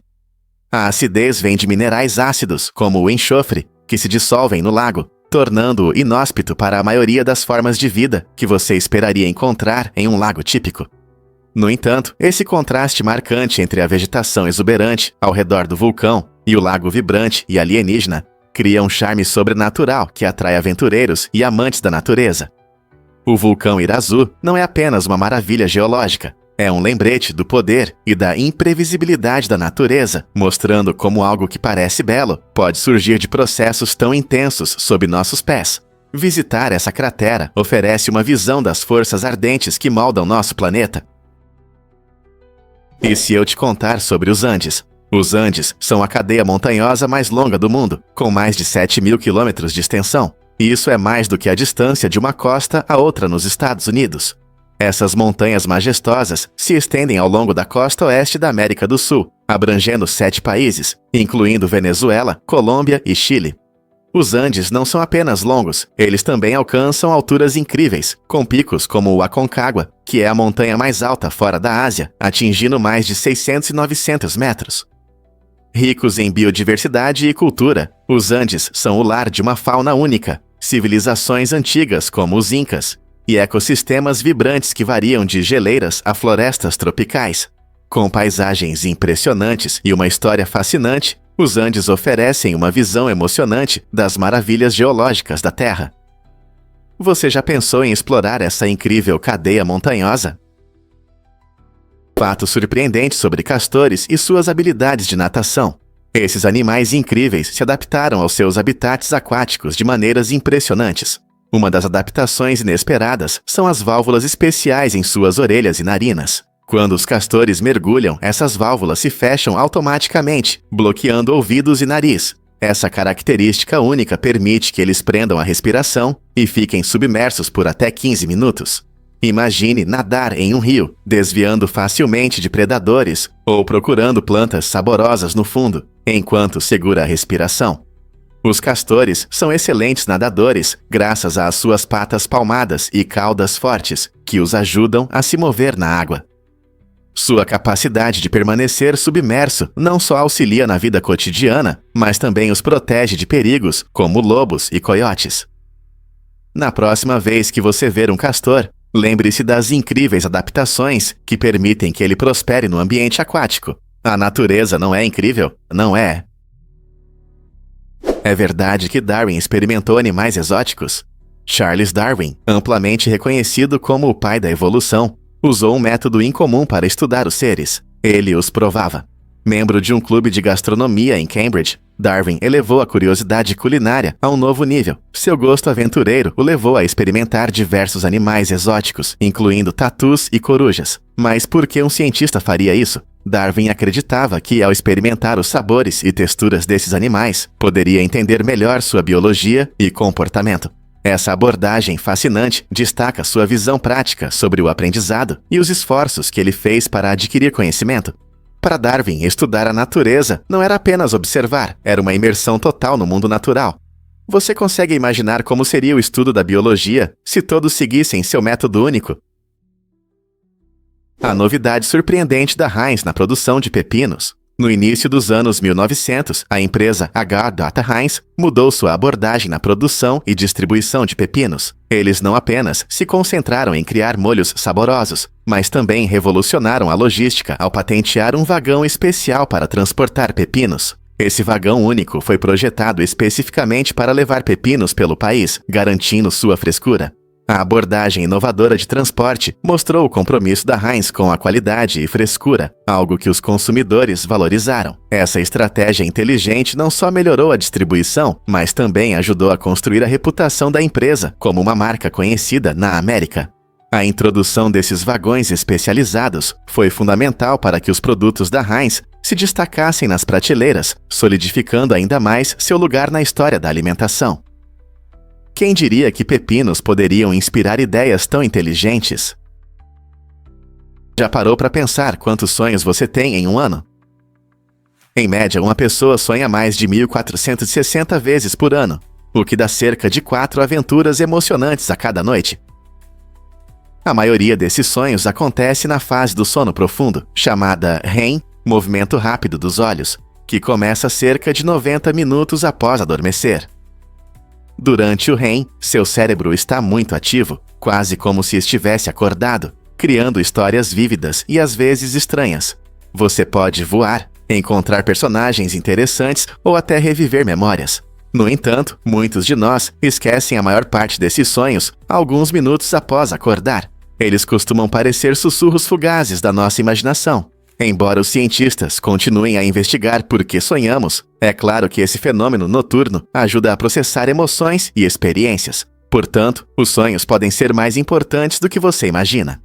Speaker 1: A acidez vem de minerais ácidos, como o enxofre, que se dissolvem no lago, tornando-o inóspito para a maioria das formas de vida que você esperaria encontrar em um lago típico. No entanto, esse contraste marcante entre a vegetação exuberante ao redor do vulcão e o lago vibrante e alienígena cria um charme sobrenatural que atrai aventureiros e amantes da natureza. O vulcão Irazu não é apenas uma maravilha geológica, é um lembrete do poder e da imprevisibilidade da natureza, mostrando como algo que parece belo pode surgir de processos tão intensos sob nossos pés. Visitar essa cratera oferece uma visão das forças ardentes que moldam nosso planeta. E se eu te contar sobre os Andes? Os Andes são a cadeia montanhosa mais longa do mundo, com mais de 7.000 quilômetros de extensão. E isso é mais do que a distância de uma costa a outra nos Estados Unidos. Essas montanhas majestosas se estendem ao longo da costa oeste da América do Sul, abrangendo 7 países, incluindo Venezuela, Colômbia e Chile. Os Andes não são apenas longos, eles também alcançam alturas incríveis, com picos como o Aconcagua, que é a montanha mais alta fora da Ásia, atingindo mais de 600 e 900 metros. Ricos em biodiversidade e cultura, os Andes são o lar de uma fauna única, civilizações antigas como os Incas, e ecossistemas vibrantes que variam de geleiras a florestas tropicais. Com paisagens impressionantes e uma história fascinante, os Andes oferecem uma visão emocionante das maravilhas geológicas da Terra. Você já pensou em explorar essa incrível cadeia montanhosa? Fato surpreendente sobre castores e suas habilidades de natação. Esses animais incríveis se adaptaram aos seus habitats aquáticos de maneiras impressionantes. Uma das adaptações inesperadas são as válvulas especiais em suas orelhas e narinas. Quando os castores mergulham, essas válvulas se fecham automaticamente, bloqueando ouvidos e nariz. Essa característica única permite que eles prendam a respiração e fiquem submersos por até 15 minutos. Imagine nadar em um rio, desviando facilmente de predadores ou procurando plantas saborosas no fundo, enquanto segura a respiração. Os castores são excelentes nadadores graças às suas patas palmadas e caudas fortes, que os ajudam a se mover na água. Sua capacidade de permanecer submerso não só auxilia na vida cotidiana, mas também os protege de perigos, como lobos e coiotes. Na próxima vez que você ver um castor, lembre-se das incríveis adaptações que permitem que ele prospere no ambiente aquático. A natureza não é incrível? Não é? É verdade que Darwin experimentou animais exóticos? Charles Darwin, amplamente reconhecido como o pai da evolução, usou um método incomum para estudar os seres. Ele os provava. Membro de um clube de gastronomia em Cambridge, Darwin elevou a curiosidade culinária a um novo nível. Seu gosto aventureiro o levou a experimentar diversos animais exóticos, incluindo tatus e corujas. Mas por que um cientista faria isso? Darwin acreditava que, ao experimentar os sabores e texturas desses animais, poderia entender melhor sua biologia e comportamento. Essa abordagem fascinante destaca sua visão prática sobre o aprendizado e os esforços que ele fez para adquirir conhecimento. Para Darwin, estudar a natureza não era apenas observar, era uma imersão total no mundo natural. Você consegue imaginar como seria o estudo da biologia se todos seguissem seu método único? A novidade surpreendente da Heinz na produção de pepinos. No início dos anos 1900, a empresa H. Heinz mudou sua abordagem na produção e distribuição de pepinos. Eles não apenas se concentraram em criar molhos saborosos, mas também revolucionaram a logística ao patentear um vagão especial para transportar pepinos. Esse vagão único foi projetado especificamente para levar pepinos pelo país, garantindo sua frescura. A abordagem inovadora de transporte mostrou o compromisso da Heinz com a qualidade e frescura, algo que os consumidores valorizaram. Essa estratégia inteligente não só melhorou a distribuição, mas também ajudou a construir a reputação da empresa como uma marca conhecida na América. A introdução desses vagões especializados foi fundamental para que os produtos da Heinz se destacassem nas prateleiras, solidificando ainda mais seu lugar na história da alimentação. Quem diria que pepinos poderiam inspirar ideias tão inteligentes? Já parou para pensar quantos sonhos você tem em um ano? Em média, uma pessoa sonha mais de 1.460 vezes por ano, o que dá cerca de 4 aventuras emocionantes a cada noite. A maioria desses sonhos acontece na fase do sono profundo, chamada REM, movimento rápido dos olhos, que começa cerca de 90 minutos após adormecer. Durante o REM, seu cérebro está muito ativo, quase como se estivesse acordado, criando histórias vívidas e às vezes estranhas. Você pode voar, encontrar personagens interessantes ou até reviver memórias. No entanto, muitos de nós esquecem a maior parte desses sonhos alguns minutos após acordar. Eles costumam parecer sussurros fugazes da nossa imaginação. Embora os cientistas continuem a investigar por que sonhamos, é claro que esse fenômeno noturno ajuda a processar emoções e experiências. Portanto, os sonhos podem ser mais importantes do que você imagina.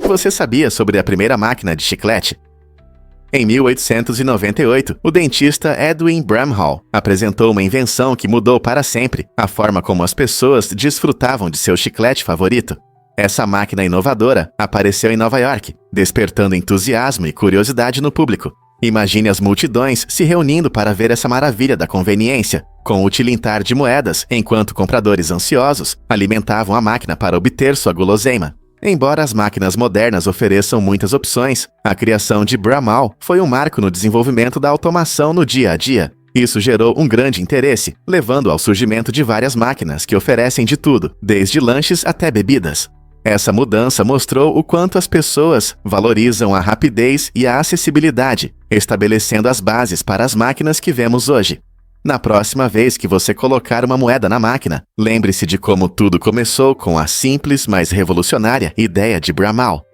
Speaker 1: Você sabia sobre a primeira máquina de chiclete? Em 1898, o dentista Edwin Bramhall apresentou uma invenção que mudou para sempre a forma como as pessoas desfrutavam de seu chiclete favorito. Essa máquina inovadora apareceu em Nova York, despertando entusiasmo e curiosidade no público. Imagine as multidões se reunindo para ver essa maravilha da conveniência, com o tilintar de moedas, enquanto compradores ansiosos alimentavam a máquina para obter sua guloseima. Embora as máquinas modernas ofereçam muitas opções, a criação de Bramhall foi um marco no desenvolvimento da automação no dia a dia. Isso gerou um grande interesse, levando ao surgimento de várias máquinas que oferecem de tudo, desde lanches até bebidas. Essa mudança mostrou o quanto as pessoas valorizam a rapidez e a acessibilidade, estabelecendo as bases para as máquinas que vemos hoje. Na próxima vez que você colocar uma moeda na máquina, lembre-se de como tudo começou com a simples, mas revolucionária ideia de Bramhall.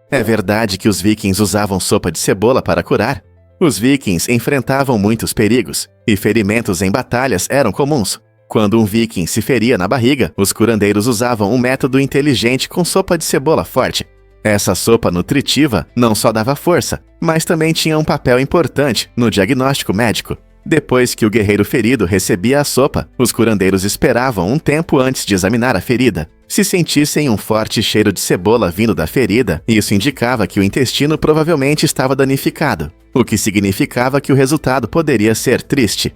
Speaker 1: É verdade que os vikings usavam sopa de cebola para curar? Os vikings enfrentavam muitos perigos, e ferimentos em batalhas eram comuns. Quando um viking se feria na barriga, os curandeiros usavam um método inteligente com sopa de cebola forte. Essa sopa nutritiva não só dava força, mas também tinha um papel importante no diagnóstico médico. Depois que o guerreiro ferido recebia a sopa, os curandeiros esperavam um tempo antes de examinar a ferida. Se sentissem um forte cheiro de cebola vindo da ferida, isso indicava que o intestino provavelmente estava danificado, o que significava que o resultado poderia ser triste.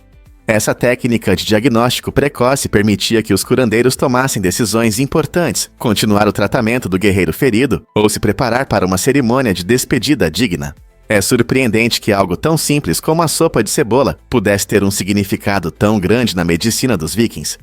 Speaker 1: Essa técnica de diagnóstico precoce permitia que os curandeiros tomassem decisões importantes, continuar o tratamento do guerreiro ferido ou se preparar para uma cerimônia de despedida digna. É surpreendente que algo tão simples como a sopa de cebola pudesse ter um significado tão grande na medicina dos vikings.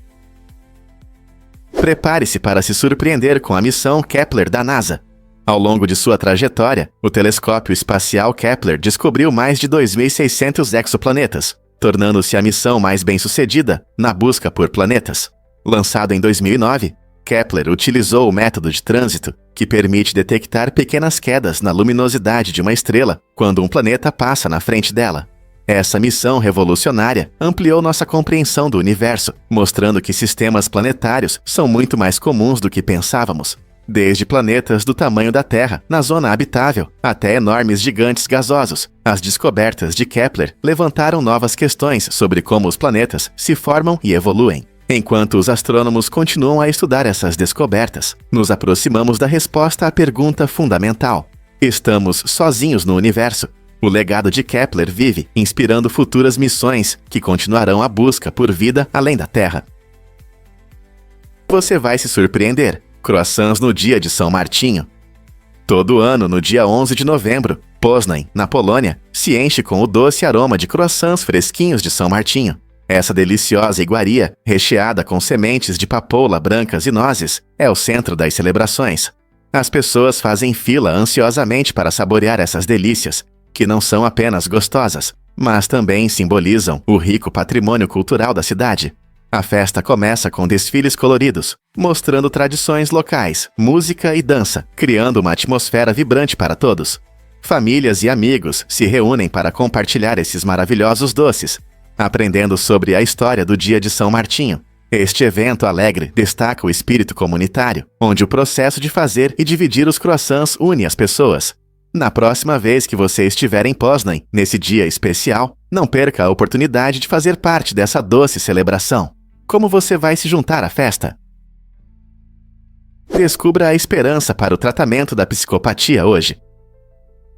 Speaker 1: Prepare-se para se surpreender com a missão Kepler da NASA. Ao longo de sua trajetória, o telescópio espacial Kepler descobriu mais de 2.600 exoplanetas, tornando-se a missão mais bem-sucedida na busca por planetas. Lançado em 2009, Kepler utilizou o método de trânsito, que permite detectar pequenas quedas na luminosidade de uma estrela quando um planeta passa na frente dela. Essa missão revolucionária ampliou nossa compreensão do universo, mostrando que sistemas planetários são muito mais comuns do que pensávamos. Desde planetas do tamanho da Terra, na zona habitável, até enormes gigantes gasosos, as descobertas de Kepler levantaram novas questões sobre como os planetas se formam e evoluem. Enquanto os astrônomos continuam a estudar essas descobertas, nos aproximamos da resposta à pergunta fundamental: estamos sozinhos no universo? O legado de Kepler vive, inspirando futuras missões que continuarão a busca por vida além da Terra. Você vai se surpreender. Croissants no dia de São Martinho. Todo ano, no dia 11 de novembro, Poznań, na Polônia, se enche com o doce aroma de croissants fresquinhos de São Martinho. Essa deliciosa iguaria, recheada com sementes de papoula brancas e nozes, é o centro das celebrações. As pessoas fazem fila ansiosamente para saborear essas delícias, que não são apenas gostosas, mas também simbolizam o rico patrimônio cultural da cidade. A festa começa com desfiles coloridos, mostrando tradições locais, música e dança, criando uma atmosfera vibrante para todos. Famílias e amigos se reúnem para compartilhar esses maravilhosos doces, aprendendo sobre a história do dia de São Martinho. Este evento alegre destaca o espírito comunitário, onde o processo de fazer e dividir os croissants une as pessoas. Na próxima vez que você estiver em Poznań, nesse dia especial, não perca a oportunidade de fazer parte dessa doce celebração. Como você vai se juntar à festa? Descubra a esperança para o tratamento da psicopatia hoje.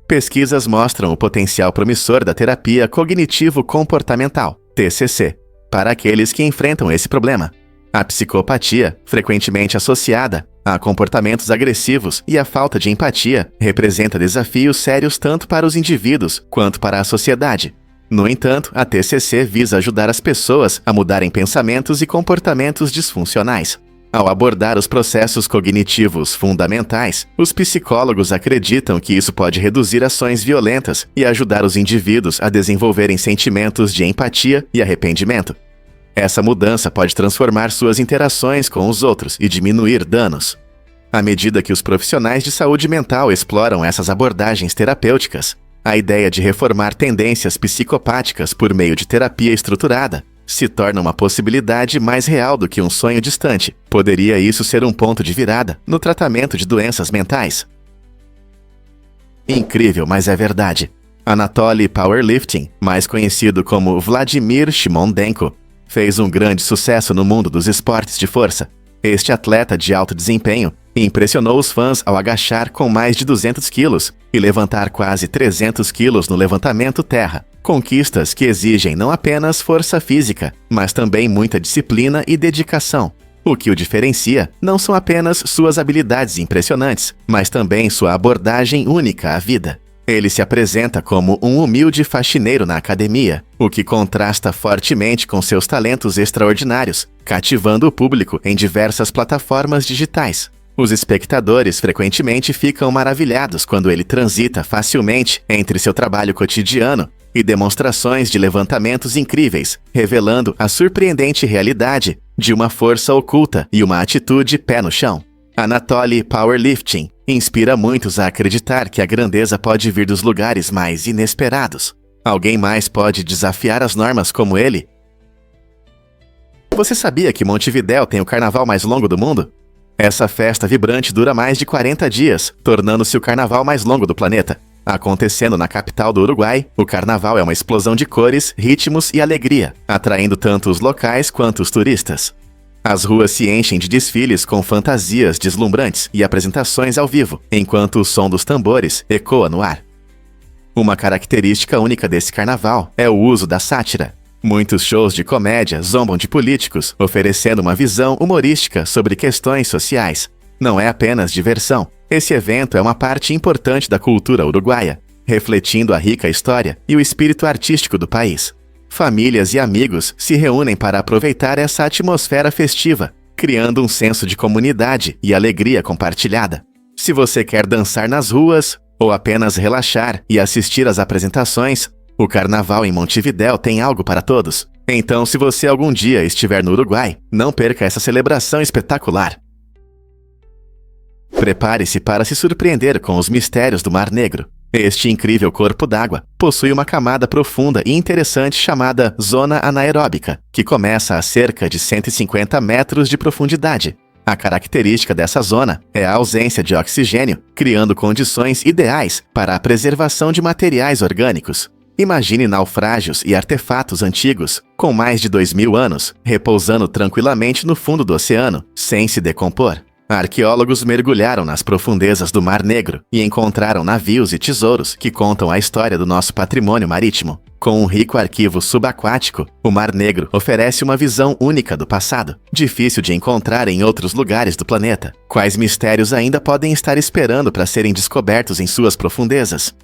Speaker 1: Pesquisas mostram o potencial promissor da terapia cognitivo-comportamental, TCC, para aqueles que enfrentam esse problema. A psicopatia, frequentemente associada a comportamentos agressivos e a falta de empatia, representa desafios sérios tanto para os indivíduos quanto para a sociedade. No entanto, a TCC visa ajudar as pessoas a mudarem pensamentos e comportamentos disfuncionais. Ao abordar os processos cognitivos fundamentais, os psicólogos acreditam que isso pode reduzir ações violentas e ajudar os indivíduos a desenvolverem sentimentos de empatia e arrependimento. Essa mudança pode transformar suas interações com os outros e diminuir danos. À medida que os profissionais de saúde mental exploram essas abordagens terapêuticas, a ideia de reformar tendências psicopáticas por meio de terapia estruturada se torna uma possibilidade mais real do que um sonho distante. Poderia isso ser um ponto de virada no tratamento de doenças mentais? Incrível, mas é verdade. Anatoly Powerlifting, mais conhecido como Vladimir Shimondenko, fez um grande sucesso no mundo dos esportes de força. Este atleta de alto desempenho impressionou os fãs ao agachar com mais de 200 quilos e levantar quase 300 quilos no levantamento terra. Conquistas que exigem não apenas força física, mas também muita disciplina e dedicação. O que o diferencia não são apenas suas habilidades impressionantes, mas também sua abordagem única à vida. Ele se apresenta como um humilde faxineiro na academia, o que contrasta fortemente com seus talentos extraordinários, cativando o público em diversas plataformas digitais. Os espectadores frequentemente ficam maravilhados quando ele transita facilmente entre seu trabalho cotidiano e demonstrações de levantamentos incríveis, revelando a surpreendente realidade de uma força oculta e uma atitude pé no chão. Anatoly Powerlifting inspira muitos a acreditar que a grandeza pode vir dos lugares mais inesperados. Alguém mais pode desafiar as normas como ele? Você sabia que Montevidéu tem o carnaval mais longo do mundo? Essa festa vibrante dura mais de 40 dias, tornando-se o carnaval mais longo do planeta. Acontecendo na capital do Uruguai, o carnaval é uma explosão de cores, ritmos e alegria, atraindo tanto os locais quanto os turistas. As ruas se enchem de desfiles com fantasias deslumbrantes e apresentações ao vivo, enquanto o som dos tambores ecoa no ar. Uma característica única desse carnaval é o uso da sátira. Muitos shows de comédia zombam de políticos, oferecendo uma visão humorística sobre questões sociais. Não é apenas diversão. Esse evento é uma parte importante da cultura uruguaia, refletindo a rica história e o espírito artístico do país. Famílias e amigos se reúnem para aproveitar essa atmosfera festiva, criando um senso de comunidade e alegria compartilhada. Se você quer dançar nas ruas ou apenas relaxar e assistir às apresentações, o Carnaval em Montevidéu tem algo para todos. Então, se você algum dia estiver no Uruguai, não perca essa celebração espetacular. Prepare-se para se surpreender com os mistérios do Mar Negro. Este incrível corpo d'água possui uma camada profunda e interessante chamada zona anaeróbica, que começa a cerca de 150 metros de profundidade. A característica dessa zona é a ausência de oxigênio, criando condições ideais para a preservação de materiais orgânicos. Imagine naufrágios e artefatos antigos, com mais de 2000 anos, repousando tranquilamente no fundo do oceano, sem se decompor. Arqueólogos mergulharam nas profundezas do Mar Negro e encontraram navios e tesouros que contam a história do nosso patrimônio marítimo. Com um rico arquivo subaquático, o Mar Negro oferece uma visão única do passado, difícil de encontrar em outros lugares do planeta. Quais mistérios ainda podem estar esperando para serem descobertos em suas profundezas?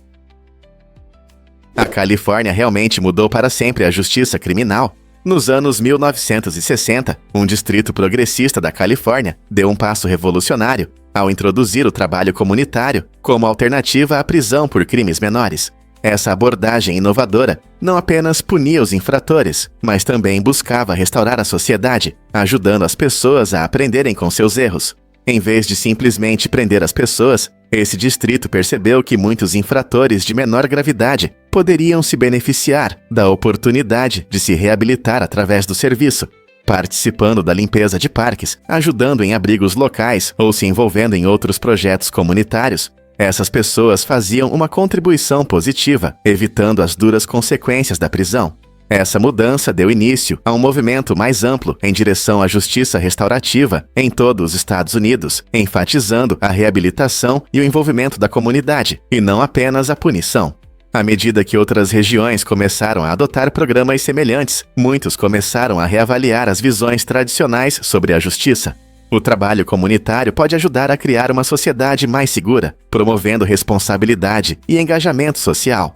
Speaker 1: A Califórnia realmente mudou para sempre a justiça criminal. Nos anos 1960, um distrito progressista da Califórnia deu um passo revolucionário ao introduzir o trabalho comunitário como alternativa à prisão por crimes menores. Essa abordagem inovadora não apenas punia os infratores, mas também buscava restaurar a sociedade, ajudando as pessoas a aprenderem com seus erros. Em vez de simplesmente prender as pessoas, esse distrito percebeu que muitos infratores de menor gravidade poderiam se beneficiar da oportunidade de se reabilitar através do serviço, participando da limpeza de parques, ajudando em abrigos locais ou se envolvendo em outros projetos comunitários. Essas pessoas faziam uma contribuição positiva, evitando as duras consequências da prisão. Essa mudança deu início a um movimento mais amplo em direção à justiça restaurativa em todos os Estados Unidos, enfatizando a reabilitação e o envolvimento da comunidade, e não apenas a punição. À medida que outras regiões começaram a adotar programas semelhantes, muitos começaram a reavaliar as visões tradicionais sobre a justiça. O trabalho comunitário pode ajudar a criar uma sociedade mais segura, promovendo responsabilidade e engajamento social.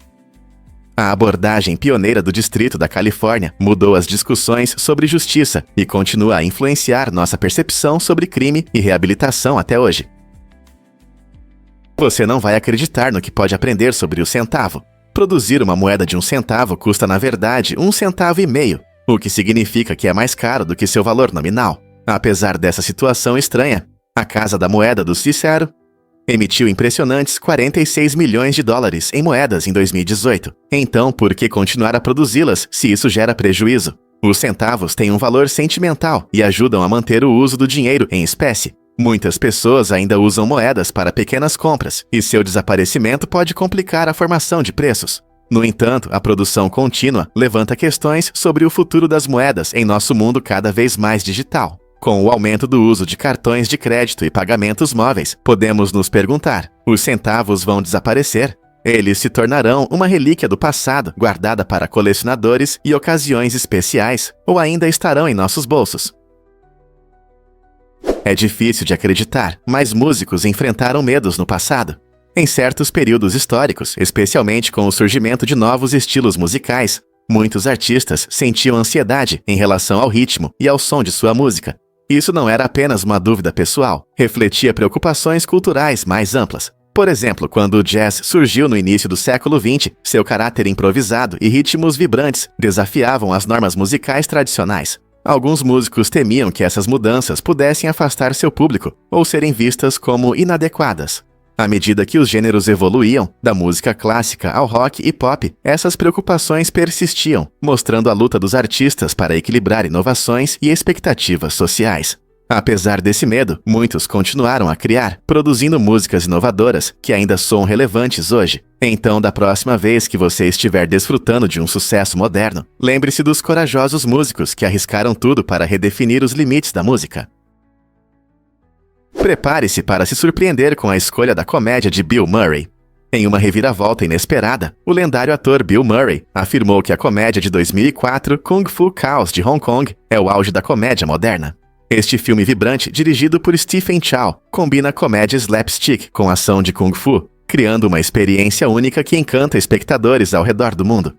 Speaker 1: A abordagem pioneira do Distrito da Califórnia mudou as discussões sobre justiça e continua a influenciar nossa percepção sobre crime e reabilitação até hoje. Você não vai acreditar no que pode aprender sobre o centavo. Produzir uma moeda de 1 centavo custa, na verdade, 1,5 centavos, o que significa que é mais caro do que seu valor nominal. Apesar dessa situação estranha, a Casa da Moeda do Cicero emitiu impressionantes 46 milhões de dólares em moedas em 2018. Então, por que continuar a produzi-las se isso gera prejuízo? Os centavos têm um valor sentimental e ajudam a manter o uso do dinheiro em espécie. Muitas pessoas ainda usam moedas para pequenas compras, e seu desaparecimento pode complicar a formação de preços. No entanto, a produção contínua levanta questões sobre o futuro das moedas em nosso mundo cada vez mais digital. Com o aumento do uso de cartões de crédito e pagamentos móveis, podemos nos perguntar: os centavos vão desaparecer? Eles se tornarão uma relíquia do passado, guardada para colecionadores e ocasiões especiais, ou ainda estarão em nossos bolsos? É difícil de acreditar, mas músicos enfrentaram medos no passado. Em certos períodos históricos, especialmente com o surgimento de novos estilos musicais, muitos artistas sentiam ansiedade em relação ao ritmo e ao som de sua música. Isso não era apenas uma dúvida pessoal, refletia preocupações culturais mais amplas. Por exemplo, quando o jazz surgiu no início do século XX, seu caráter improvisado e ritmos vibrantes desafiavam as normas musicais tradicionais. Alguns músicos temiam que essas mudanças pudessem afastar seu público ou serem vistas como inadequadas. À medida que os gêneros evoluíam, da música clássica ao rock e pop, essas preocupações persistiam, mostrando a luta dos artistas para equilibrar inovações e expectativas sociais. Apesar desse medo, muitos continuaram a criar, produzindo músicas inovadoras que ainda soam relevantes hoje. Então, da próxima vez que você estiver desfrutando de um sucesso moderno, lembre-se dos corajosos músicos que arriscaram tudo para redefinir os limites da música. Prepare-se para se surpreender com a escolha da comédia de Bill Murray. Em uma reviravolta inesperada, o lendário ator Bill Murray afirmou que a comédia de 2004 Kung Fu Chaos de Hong Kong é o auge da comédia moderna. Este filme vibrante, dirigido por Stephen Chow, combina comédia slapstick com ação de Kung Fu, criando uma experiência única que encanta espectadores ao redor do mundo.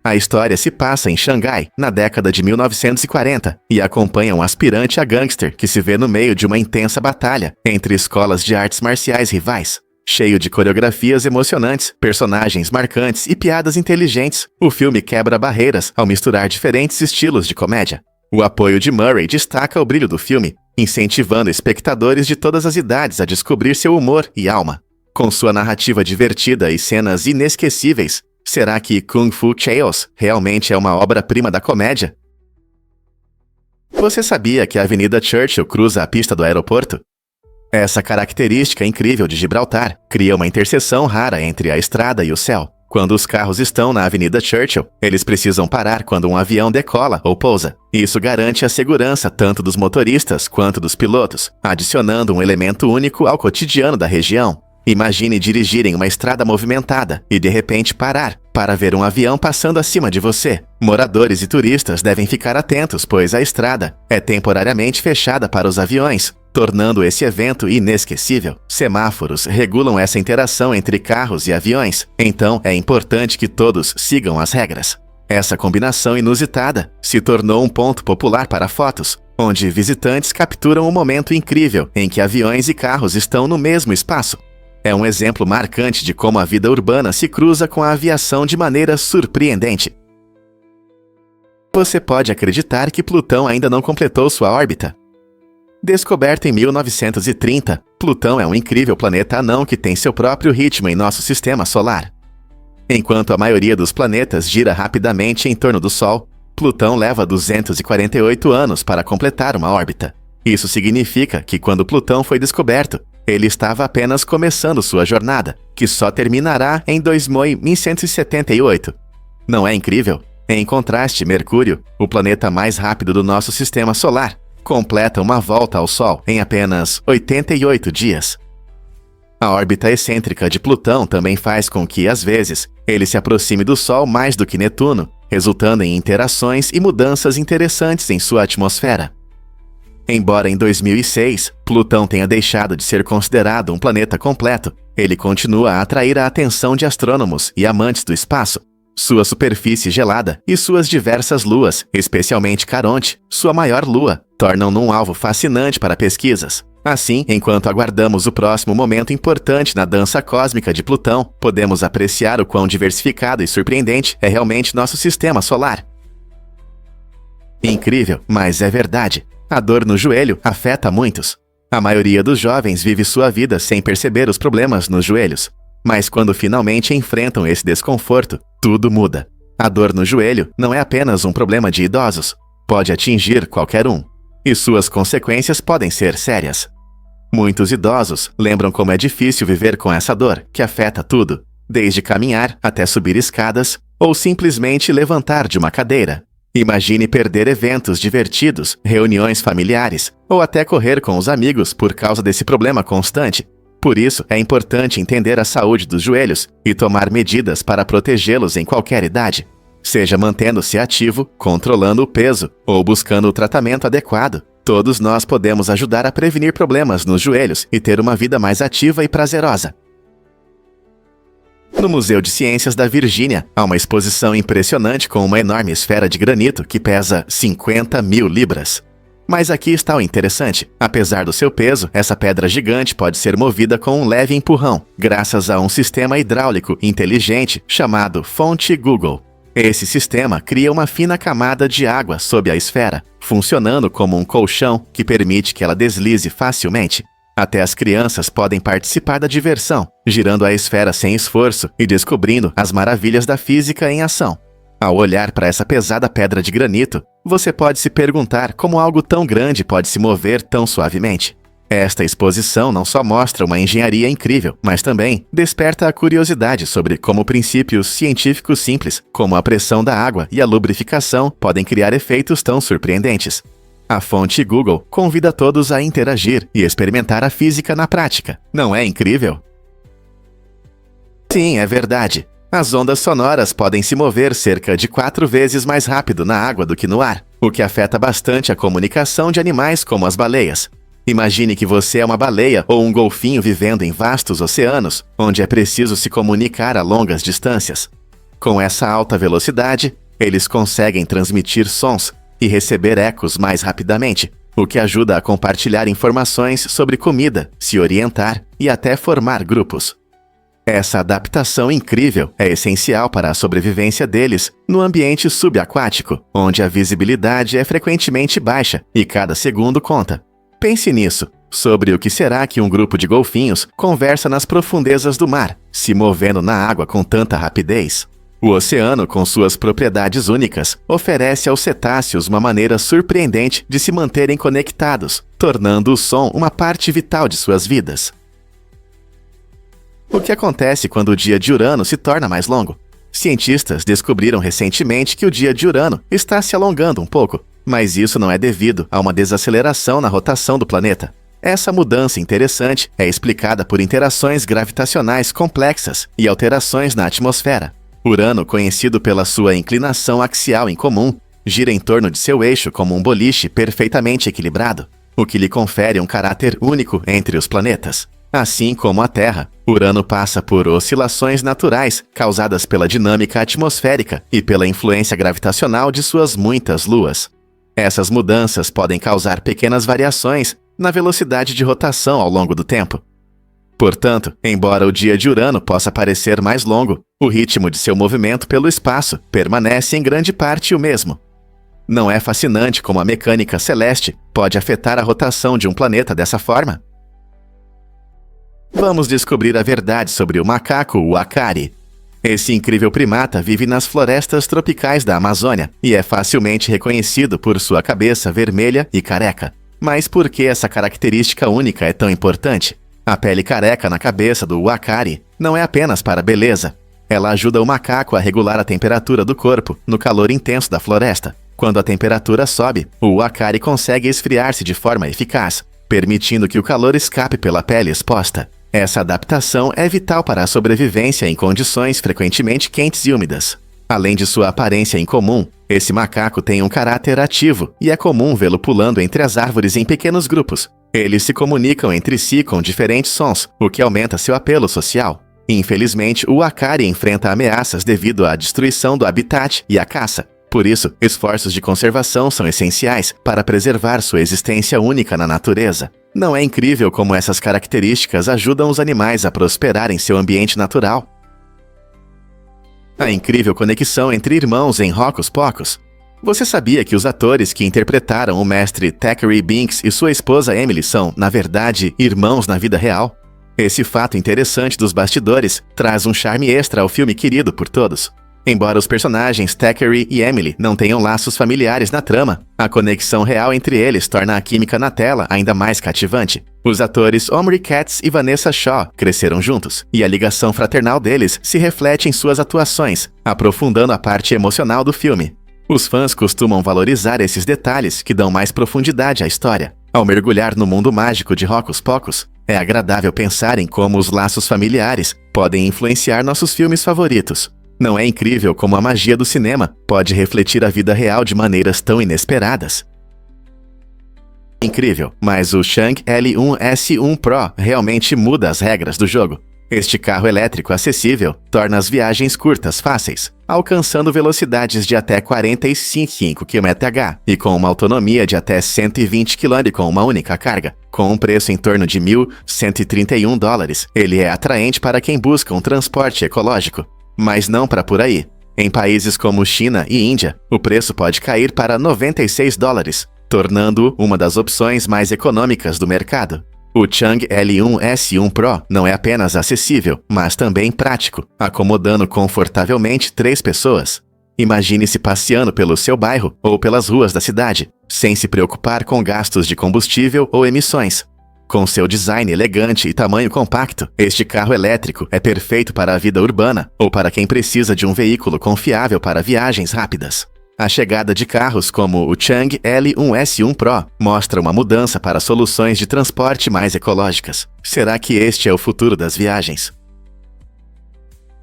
Speaker 1: A história se passa em Xangai, na década de 1940, e acompanha um aspirante a gangster que se vê no meio de uma intensa batalha entre escolas de artes marciais rivais. Cheio de coreografias emocionantes, personagens marcantes e piadas inteligentes, o filme quebra barreiras ao misturar diferentes estilos de comédia. O apoio de Murray destaca o brilho do filme, incentivando espectadores de todas as idades a descobrir seu humor e alma. Com sua narrativa divertida e cenas inesquecíveis, será que Kung Fu Chaos realmente é uma obra-prima da comédia? Você sabia que a Avenida Churchill cruza a pista do aeroporto? Essa característica incrível de Gibraltar cria uma interseção rara entre a estrada e o céu. Quando os carros estão na Avenida Churchill, eles precisam parar quando um avião decola ou pousa. Isso garante a segurança tanto dos motoristas quanto dos pilotos, adicionando um elemento único ao cotidiano da região. Imagine dirigir em uma estrada movimentada e de repente parar para ver um avião passando acima de você. Moradores e turistas devem ficar atentos, pois a estrada é temporariamente fechada para os aviões, tornando esse evento inesquecível. Semáforos regulam essa interação entre carros e aviões, então é importante que todos sigam as regras. Essa combinação inusitada se tornou um ponto popular para fotos, onde visitantes capturam um momento incrível em que aviões e carros estão no mesmo espaço. É um exemplo marcante de como a vida urbana se cruza com a aviação de maneira surpreendente. Você pode acreditar que Plutão ainda não completou sua órbita? Descoberto em 1930, Plutão é um incrível planeta anão que tem seu próprio ritmo em nosso sistema solar. Enquanto a maioria dos planetas gira rapidamente em torno do Sol, Plutão leva 248 anos para completar uma órbita. Isso significa que quando Plutão foi descoberto, ele estava apenas começando sua jornada, que só terminará em 2178. Não é incrível? Em contraste, Mercúrio, o planeta mais rápido do nosso sistema solar, completa uma volta ao Sol em apenas 88 dias. A órbita excêntrica de Plutão também faz com que, às vezes, ele se aproxime do Sol mais do que Netuno, resultando em interações e mudanças interessantes em sua atmosfera. Embora em 2006, Plutão tenha deixado de ser considerado um planeta completo, ele continua a atrair a atenção de astrônomos e amantes do espaço. Sua superfície gelada e suas diversas luas, especialmente Caronte, sua maior lua, tornam-no um alvo fascinante para pesquisas. Assim, enquanto aguardamos o próximo momento importante na dança cósmica de Plutão, podemos apreciar o quão diversificado e surpreendente é realmente nosso sistema solar. Incrível, mas é verdade. A dor no joelho afeta muitos. A maioria dos jovens vive sua vida sem perceber os problemas nos joelhos. Mas quando finalmente enfrentam esse desconforto, tudo muda. A dor no joelho não é apenas um problema de idosos. Pode atingir qualquer um. E suas consequências podem ser sérias. Muitos idosos lembram como é difícil viver com essa dor, que afeta tudo, desde caminhar até subir escadas ou simplesmente levantar de uma cadeira. Imagine perder eventos divertidos, reuniões familiares ou até correr com os amigos por causa desse problema constante. Por isso, é importante entender a saúde dos joelhos e tomar medidas para protegê-los em qualquer idade. Seja mantendo-se ativo, controlando o peso ou buscando o tratamento adequado. Todos nós podemos ajudar a prevenir problemas nos joelhos e ter uma vida mais ativa e prazerosa. No Museu de Ciências da Virgínia, há uma exposição impressionante com uma enorme esfera de granito que pesa 50.000 libras. Mas aqui está o interessante. Apesar do seu peso, essa pedra gigante pode ser movida com um leve empurrão, graças a um sistema hidráulico inteligente chamado Fonte Google. Esse sistema cria uma fina camada de água sob a esfera, funcionando como um colchão que permite que ela deslize facilmente. Até as crianças podem participar da diversão, girando a esfera sem esforço e descobrindo as maravilhas da física em ação. Ao olhar para essa pesada pedra de granito, você pode se perguntar como algo tão grande pode se mover tão suavemente. Esta exposição não só mostra uma engenharia incrível, mas também desperta a curiosidade sobre como princípios científicos simples, como a pressão da água e a lubrificação, podem criar efeitos tão surpreendentes. A Fonte Google convida todos a interagir e experimentar a física na prática. Não é incrível? Sim, é verdade. As ondas sonoras podem se mover cerca de 4 vezes mais rápido na água do que no ar, o que afeta bastante a comunicação de animais como as baleias. Imagine que você é uma baleia ou um golfinho vivendo em vastos oceanos, onde é preciso se comunicar a longas distâncias. Com essa alta velocidade, eles conseguem transmitir sons e receber ecos mais rapidamente, o que ajuda a compartilhar informações sobre comida, se orientar e até formar grupos. Essa adaptação incrível é essencial para a sobrevivência deles no ambiente subaquático, onde a visibilidade é frequentemente baixa e cada segundo conta. Pense nisso, sobre o que será que um grupo de golfinhos conversa nas profundezas do mar, se movendo na água com tanta rapidez. O oceano, com suas propriedades únicas, oferece aos cetáceos uma maneira surpreendente de se manterem conectados, tornando o som uma parte vital de suas vidas. O que acontece quando o dia de Urano se torna mais longo? Cientistas descobriram recentemente que o dia de Urano está se alongando um pouco, mas isso não é devido a uma desaceleração na rotação do planeta. Essa mudança interessante é explicada por interações gravitacionais complexas e alterações na atmosfera. Urano, conhecido pela sua inclinação axial incomum, gira em torno de seu eixo como um boliche perfeitamente equilibrado, o que lhe confere um caráter único entre os planetas. Assim como a Terra, Urano passa por oscilações naturais causadas pela dinâmica atmosférica e pela influência gravitacional de suas muitas luas. Essas mudanças podem causar pequenas variações na velocidade de rotação ao longo do tempo. Portanto, embora o dia de Urano possa parecer mais longo, o ritmo de seu movimento pelo espaço permanece em grande parte o mesmo. Não é fascinante como a mecânica celeste pode afetar a rotação de um planeta dessa forma? Vamos descobrir a verdade sobre o macaco uacari. Esse incrível primata vive nas florestas tropicais da Amazônia e é facilmente reconhecido por sua cabeça vermelha e careca. Mas por que essa característica única é tão importante? A pele careca na cabeça do uacari não é apenas para beleza. Ela ajuda o macaco a regular a temperatura do corpo no calor intenso da floresta. Quando a temperatura sobe, o uacari consegue esfriar-se de forma eficaz, permitindo que o calor escape pela pele exposta. Essa adaptação é vital para a sobrevivência em condições frequentemente quentes e úmidas. Além de sua aparência incomum, esse macaco tem um caráter ativo e é comum vê-lo pulando entre as árvores em pequenos grupos. Eles se comunicam entre si com diferentes sons, o que aumenta seu apelo social. Infelizmente, o uacari enfrenta ameaças devido à destruição do habitat e à caça. Por isso, esforços de conservação são essenciais para preservar sua existência única na natureza. Não é incrível como essas características ajudam os animais a prosperar em seu ambiente natural? A incrível conexão entre irmãos em Hocus Pocus. Você sabia que os atores que interpretaram o mestre Thackeray Binks e sua esposa Emily são, na verdade, irmãos na vida real? Esse fato interessante dos bastidores traz um charme extra ao filme querido por todos. Embora os personagens Thackeray e Emily não tenham laços familiares na trama, a conexão real entre eles torna a química na tela ainda mais cativante. Os atores Omri Katz e Vanessa Shaw cresceram juntos, e a ligação fraternal deles se reflete em suas atuações, aprofundando a parte emocional do filme. Os fãs costumam valorizar esses detalhes que dão mais profundidade à história. Ao mergulhar no mundo mágico de Hocus Pocus, é agradável pensar em como os laços familiares podem influenciar nossos filmes favoritos. Não é incrível como a magia do cinema pode refletir a vida real de maneiras tão inesperadas? Incrível, mas o Chang L1S1 Pro realmente muda as regras do jogo. Este carro elétrico acessível torna as viagens curtas fáceis, alcançando velocidades de até 45 km/h e com uma autonomia de até 120 km com uma única carga. Com um preço em torno de $1.131, ele é atraente para quem busca um transporte ecológico. Mas não para por aí. Em países como China e Índia, o preço pode cair para $96, tornando-o uma das opções mais econômicas do mercado. O Chang L1S1 Pro não é apenas acessível, mas também prático, acomodando confortavelmente 3 pessoas. Imagine-se passeando pelo seu bairro ou pelas ruas da cidade, sem se preocupar com gastos de combustível ou emissões. Com seu design elegante e tamanho compacto, este carro elétrico é perfeito para a vida urbana ou para quem precisa de um veículo confiável para viagens rápidas. A chegada de carros como o Chang L1S1 Pro mostra uma mudança para soluções de transporte mais ecológicas. Será que este é o futuro das viagens?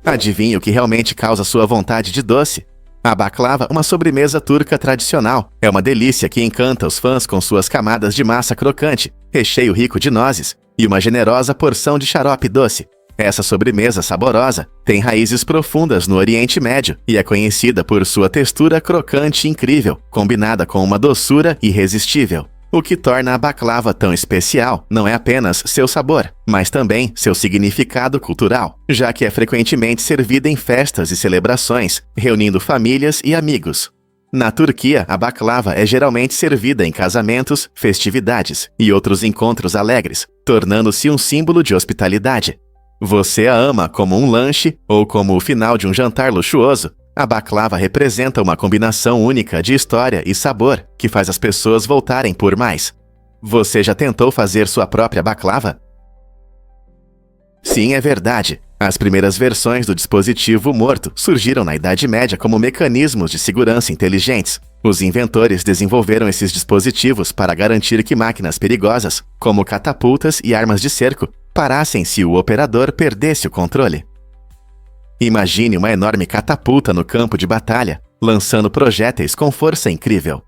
Speaker 1: Adivinhe o que realmente causa sua vontade de doce? A baklava, uma sobremesa turca tradicional, é uma delícia que encanta os fãs com suas camadas de massa crocante, recheio rico de nozes e uma generosa porção de xarope doce. Essa sobremesa saborosa tem raízes profundas no Oriente Médio e é conhecida por sua textura crocante e incrível, combinada com uma doçura irresistível. O que torna a baklava tão especial não é apenas seu sabor, mas também seu significado cultural, já que é frequentemente servida em festas e celebrações, reunindo famílias e amigos. Na Turquia, a baklava é geralmente servida em casamentos, festividades e outros encontros alegres, tornando-se um símbolo de hospitalidade. Você a ama como um lanche ou como o final de um jantar luxuoso. A baklava representa uma combinação única de história e sabor que faz as pessoas voltarem por mais. Você já tentou fazer sua própria baklava? Sim, é verdade. As primeiras versões do dispositivo morto surgiram na Idade Média como mecanismos de segurança inteligentes. Os inventores desenvolveram esses dispositivos para garantir que máquinas perigosas, como catapultas e armas de cerco, parassem se o operador perdesse o controle. Imagine uma enorme catapulta no campo de batalha, lançando projéteis com força incrível.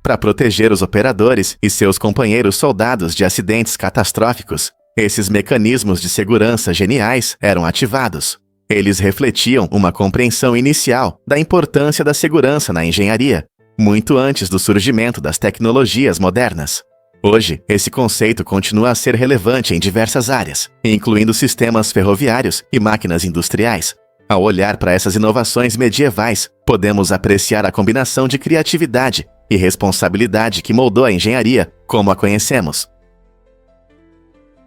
Speaker 1: Para proteger os operadores e seus companheiros soldados de acidentes catastróficos, esses mecanismos de segurança geniais eram ativados. Eles refletiam uma compreensão inicial da importância da segurança na engenharia, muito antes do surgimento das tecnologias modernas. Hoje, esse conceito continua a ser relevante em diversas áreas, incluindo sistemas ferroviários e máquinas industriais. Ao olhar para essas inovações medievais, podemos apreciar a combinação de criatividade e responsabilidade que moldou a engenharia como a conhecemos.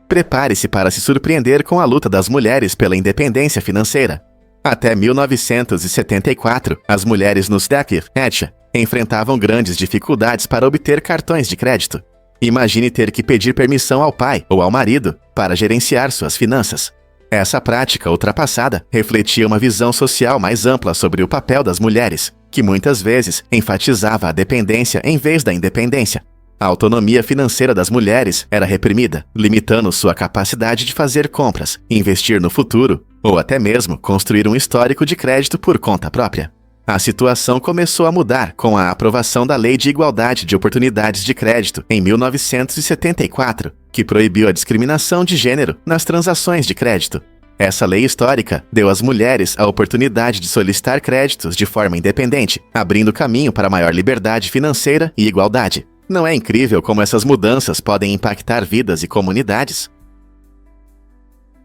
Speaker 1: Prepare-se para se surpreender com a luta das mulheres pela independência financeira. Até 1974, as mulheres no Sdakir Etcha enfrentavam grandes dificuldades para obter cartões de crédito. Imagine ter que pedir permissão ao pai ou ao marido para gerenciar suas finanças. Essa prática ultrapassada refletia uma visão social mais ampla sobre o papel das mulheres, que muitas vezes enfatizava a dependência em vez da independência. A autonomia financeira das mulheres era reprimida, limitando sua capacidade de fazer compras, investir no futuro ou até mesmo construir um histórico de crédito por conta própria. A situação começou a mudar com a aprovação da Lei de Igualdade de Oportunidades de Crédito em 1974, que proibiu a discriminação de gênero nas transações de crédito. Essa lei histórica deu às mulheres a oportunidade de solicitar créditos de forma independente, abrindo caminho para maior liberdade financeira e igualdade. Não é incrível como essas mudanças podem impactar vidas e comunidades?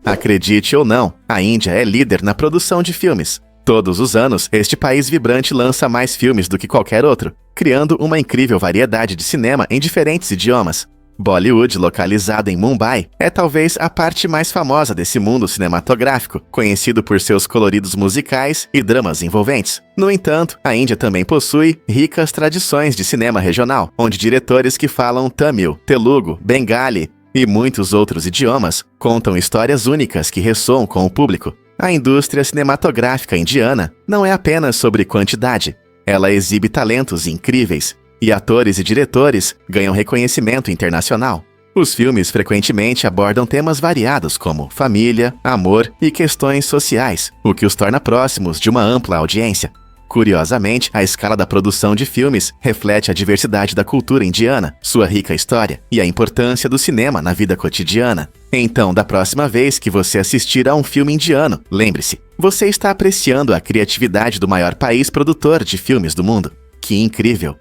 Speaker 1: Acredite ou não, a Índia é líder na produção de filmes. Todos os anos, este país vibrante lança mais filmes do que qualquer outro, criando uma incrível variedade de cinema em diferentes idiomas. Bollywood, localizado em Mumbai, é talvez a parte mais famosa desse mundo cinematográfico, conhecido por seus coloridos musicais e dramas envolventes. No entanto, a Índia também possui ricas tradições de cinema regional, onde diretores que falam Tamil, Telugu, Bengali e muitos outros idiomas contam histórias únicas que ressoam com o público. A indústria cinematográfica indiana não é apenas sobre quantidade. Ela exibe talentos incríveis, e atores e diretores ganham reconhecimento internacional. Os filmes frequentemente abordam temas variados como família, amor e questões sociais, o que os torna próximos de uma ampla audiência. Curiosamente, a escala da produção de filmes reflete a diversidade da cultura indiana, sua rica história e a importância do cinema na vida cotidiana. Então, da próxima vez que você assistir a um filme indiano, lembre-se, você está apreciando a criatividade do maior país produtor de filmes do mundo. Que incrível!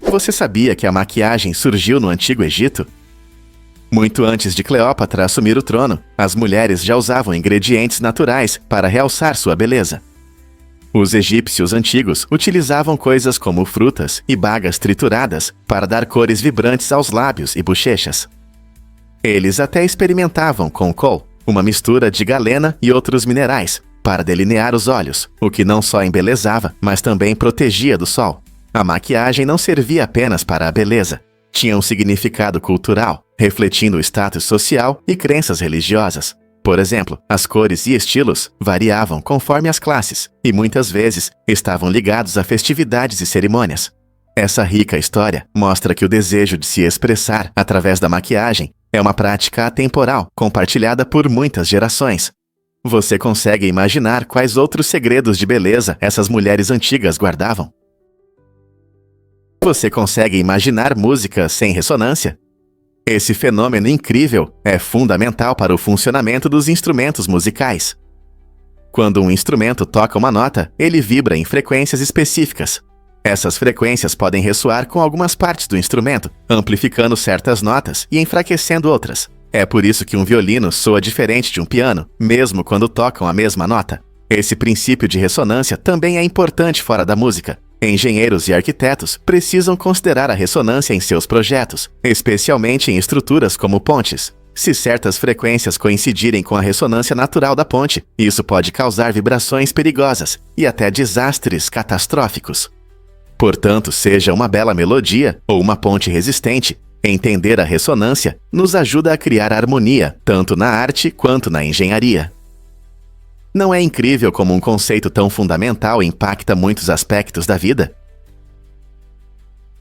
Speaker 1: Você sabia que a maquiagem surgiu no Antigo Egito? Muito antes de Cleópatra assumir o trono, as mulheres já usavam ingredientes naturais para realçar sua beleza. Os egípcios antigos utilizavam coisas como frutas e bagas trituradas para dar cores vibrantes aos lábios e bochechas. Eles até experimentavam com kohl, uma mistura de galena e outros minerais, para delinear os olhos, o que não só embelezava, mas também protegia do sol. A maquiagem não servia apenas para a beleza. Tinha um significado cultural, refletindo o status social e crenças religiosas. Por exemplo, as cores e estilos variavam conforme as classes e muitas vezes estavam ligados a festividades e cerimônias. Essa rica história mostra que o desejo de se expressar através da maquiagem é uma prática atemporal, compartilhada por muitas gerações. Você consegue imaginar quais outros segredos de beleza essas mulheres antigas guardavam? Você consegue imaginar música sem ressonância? Esse fenômeno incrível é fundamental para o funcionamento dos instrumentos musicais. Quando um instrumento toca uma nota, ele vibra em frequências específicas. Essas frequências podem ressoar com algumas partes do instrumento, amplificando certas notas e enfraquecendo outras. É por isso que um violino soa diferente de um piano, mesmo quando tocam a mesma nota. Esse princípio de ressonância também é importante fora da música. Engenheiros e arquitetos precisam considerar a ressonância em seus projetos, especialmente em estruturas como pontes. Se certas frequências coincidirem com a ressonância natural da ponte, isso pode causar vibrações perigosas e até desastres catastróficos. Portanto, seja uma bela melodia ou uma ponte resistente, entender a ressonância nos ajuda a criar harmonia, tanto na arte quanto na engenharia. Não é incrível como um conceito tão fundamental impacta muitos aspectos da vida?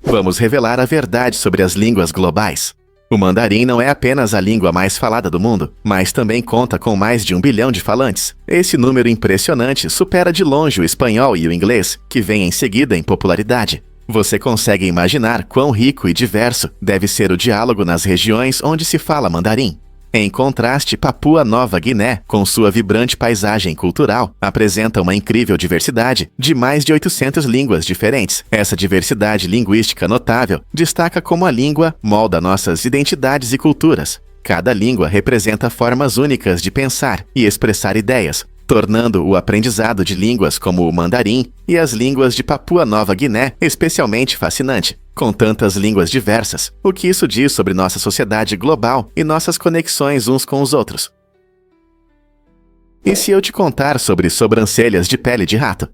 Speaker 1: Vamos revelar a verdade sobre as línguas globais. O mandarim não é apenas a língua mais falada do mundo, mas também conta com mais de 1 bilhão de falantes. Esse número impressionante supera de longe o espanhol e o inglês, que vêm em seguida em popularidade. Você consegue imaginar quão rico e diverso deve ser o diálogo nas regiões onde se fala mandarim. Em contraste, Papua Nova Guiné, com sua vibrante paisagem cultural, apresenta uma incrível diversidade de mais de 800 línguas diferentes. Essa diversidade linguística notável destaca como a língua molda nossas identidades e culturas. Cada língua representa formas únicas de pensar e expressar ideias, tornando o aprendizado de línguas como o mandarim e as línguas de Papua Nova Guiné especialmente fascinante. Com tantas línguas diversas, o que isso diz sobre nossa sociedade global e nossas conexões uns com os outros? E se eu te contar sobre sobrancelhas de pele de rato?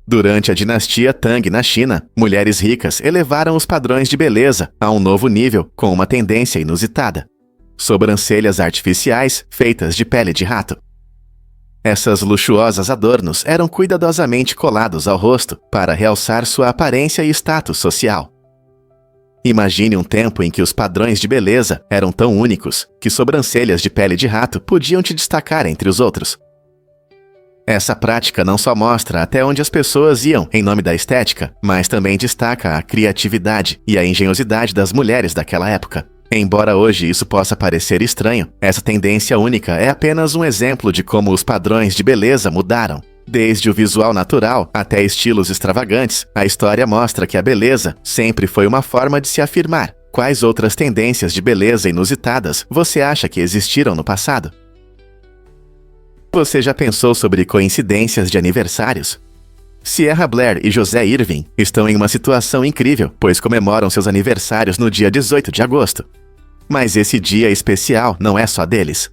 Speaker 1: Durante a dinastia Tang na China, mulheres ricas elevaram os padrões de beleza a um novo nível com uma tendência inusitada: sobrancelhas artificiais feitas de pele de rato. Essas luxuosas adornos eram cuidadosamente colados ao rosto para realçar sua aparência e status social. Imagine um tempo em que os padrões de beleza eram tão únicos que sobrancelhas de pele de rato podiam te destacar entre os outros. Essa prática não só mostra até onde as pessoas iam em nome da estética, mas também destaca a criatividade e a engenhosidade das mulheres daquela época. Embora hoje isso possa parecer estranho, essa tendência única é apenas um exemplo de como os padrões de beleza mudaram. Desde o visual natural até estilos extravagantes, a história mostra que a beleza sempre foi uma forma de se afirmar. Quais outras tendências de beleza inusitadas você acha que existiram no passado? Você já pensou sobre coincidências de aniversários? Sierra Blair e José Irving estão em uma situação incrível, pois comemoram seus aniversários no dia 18 de agosto. Mas esse dia especial não é só deles.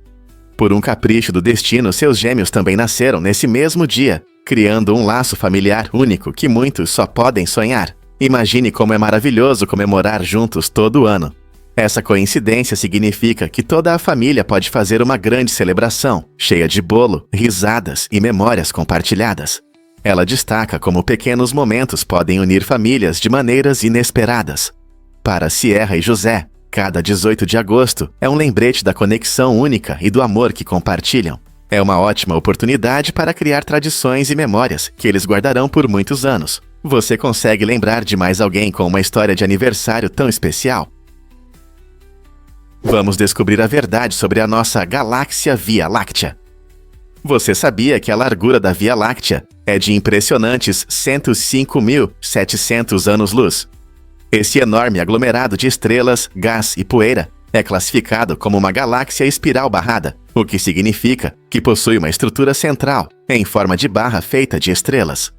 Speaker 1: Por um capricho do destino, seus gêmeos também nasceram nesse mesmo dia, criando um laço familiar único que muitos só podem sonhar. Imagine como é maravilhoso comemorar juntos todo ano. Essa coincidência significa que toda a família pode fazer uma grande celebração, cheia de bolo, risadas e memórias compartilhadas. Ela destaca como pequenos momentos podem unir famílias de maneiras inesperadas. Para Sierra e José, cada 18 de agosto é um lembrete da conexão única e do amor que compartilham. É uma ótima oportunidade para criar tradições e memórias que eles guardarão por muitos anos. Você consegue lembrar de mais alguém com uma história de aniversário tão especial? Vamos descobrir a verdade sobre a nossa galáxia Via Láctea. Você sabia que a largura da Via Láctea é de impressionantes 105.700 anos-luz? Esse enorme aglomerado de estrelas, gás e poeira é classificado como uma galáxia espiral barrada, o que significa que possui uma estrutura central, em forma de barra feita de estrelas.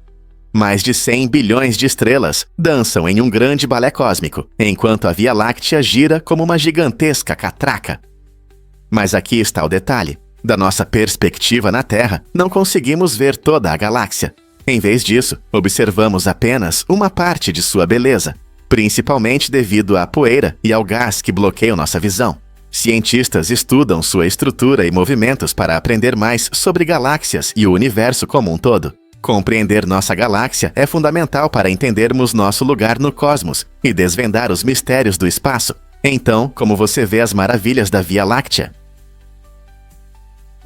Speaker 1: Mais de 100 bilhões de estrelas dançam em um grande balé cósmico, enquanto a Via Láctea gira como uma gigantesca catraca. Mas aqui está o detalhe. Da nossa perspectiva na Terra, não conseguimos ver toda a galáxia. Em vez disso, observamos apenas uma parte de sua beleza, principalmente devido à poeira e ao gás que bloqueiam nossa visão. Cientistas estudam sua estrutura e movimentos para aprender mais sobre galáxias e o universo como um todo. Compreender nossa galáxia é fundamental para entendermos nosso lugar no cosmos e desvendar os mistérios do espaço. Então, como você vê as maravilhas da Via Láctea?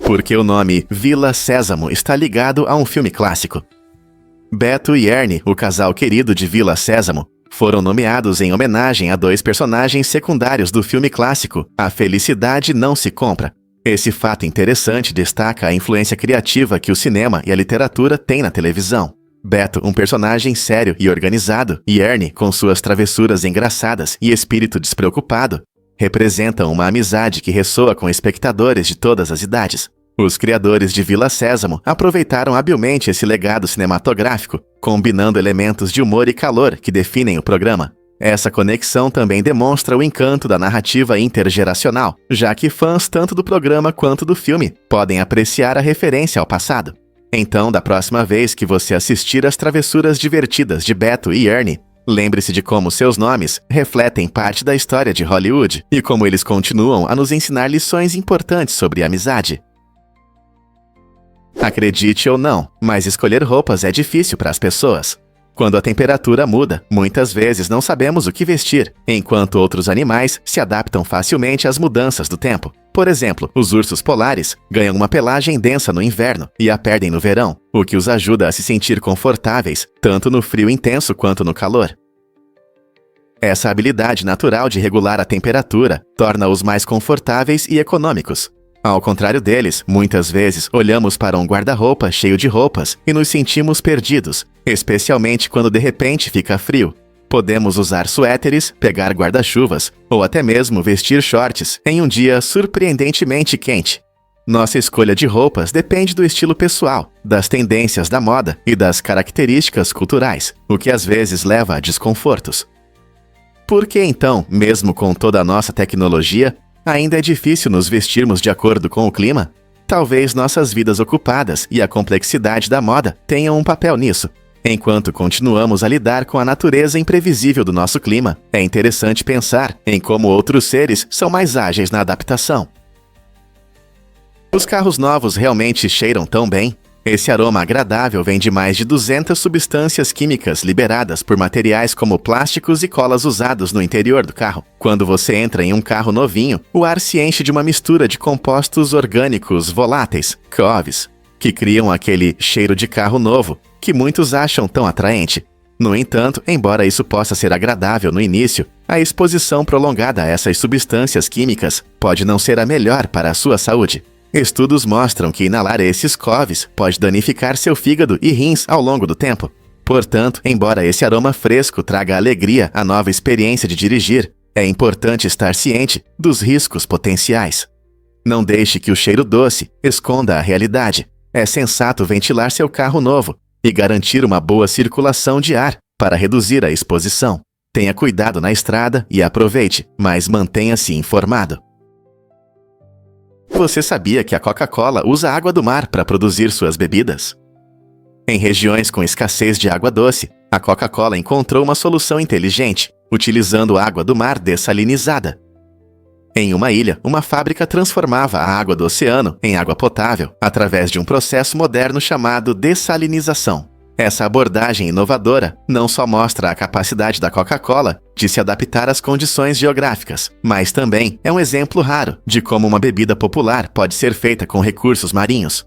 Speaker 1: Porque o nome Vila Sésamo está ligado a um filme clássico. Beto e Ernie, o casal querido de Vila Sésamo, foram nomeados em homenagem a dois personagens secundários do filme clássico A Felicidade Não Se Compra. Esse fato interessante destaca a influência criativa que o cinema e a literatura têm na televisão. Beto, um personagem sério e organizado, e Ernie, com suas travessuras engraçadas e espírito despreocupado, representam uma amizade que ressoa com espectadores de todas as idades. Os criadores de Vila Sésamo aproveitaram habilmente esse legado cinematográfico, combinando elementos de humor e calor que definem o programa. Essa conexão também demonstra o encanto da narrativa intergeracional, já que fãs tanto do programa quanto do filme podem apreciar a referência ao passado. Então, da próxima vez que você assistir às travessuras divertidas de Beto e Ernie, lembre-se de como seus nomes refletem parte da história de Hollywood e como eles continuam a nos ensinar lições importantes sobre amizade. Acredite ou não, mas escolher roupas é difícil para as pessoas. Quando a temperatura muda, muitas vezes não sabemos o que vestir, enquanto outros animais se adaptam facilmente às mudanças do tempo. Por exemplo, os ursos polares ganham uma pelagem densa no inverno e a perdem no verão, o que os ajuda a se sentir confortáveis, tanto no frio intenso quanto no calor. Essa habilidade natural de regular a temperatura torna-os mais confortáveis e econômicos. Ao contrário deles, muitas vezes olhamos para um guarda-roupa cheio de roupas e nos sentimos perdidos, especialmente quando de repente fica frio. Podemos usar suéteres, pegar guarda-chuvas ou até mesmo vestir shorts em um dia surpreendentemente quente. Nossa escolha de roupas depende do estilo pessoal, das tendências da moda e das características culturais, o que às vezes leva a desconfortos. Por que então, mesmo com toda a nossa tecnologia, ainda é difícil nos vestirmos de acordo com o clima? Talvez nossas vidas ocupadas e a complexidade da moda tenham um papel nisso. Enquanto continuamos a lidar com a natureza imprevisível do nosso clima, é interessante pensar em como outros seres são mais ágeis na adaptação. Os carros novos realmente cheiram tão bem? Esse aroma agradável vem de mais de 200 substâncias químicas liberadas por materiais como plásticos e colas usados no interior do carro. Quando você entra em um carro novinho, o ar se enche de uma mistura de compostos orgânicos voláteis, COVs, que criam aquele cheiro de carro novo, que muitos acham tão atraente. No entanto, embora isso possa ser agradável no início, a exposição prolongada a essas substâncias químicas pode não ser a melhor para a sua saúde. Estudos mostram que inalar esses COVs pode danificar seu fígado e rins ao longo do tempo. Portanto, embora esse aroma fresco traga alegria à nova experiência de dirigir, é importante estar ciente dos riscos potenciais. Não deixe que o cheiro doce esconda a realidade. É sensato ventilar seu carro novo e garantir uma boa circulação de ar para reduzir a exposição. Tenha cuidado na estrada e aproveite, mas mantenha-se informado. Você sabia que a Coca-Cola usa água do mar para produzir suas bebidas? Em regiões com escassez de água doce, a Coca-Cola encontrou uma solução inteligente, utilizando água do mar dessalinizada. Em uma ilha, uma fábrica transformava a água do oceano em água potável através de um processo moderno chamado dessalinização. Essa abordagem inovadora não só mostra a capacidade da Coca-Cola de se adaptar às condições geográficas, mas também é um exemplo raro de como uma bebida popular pode ser feita com recursos marinhos.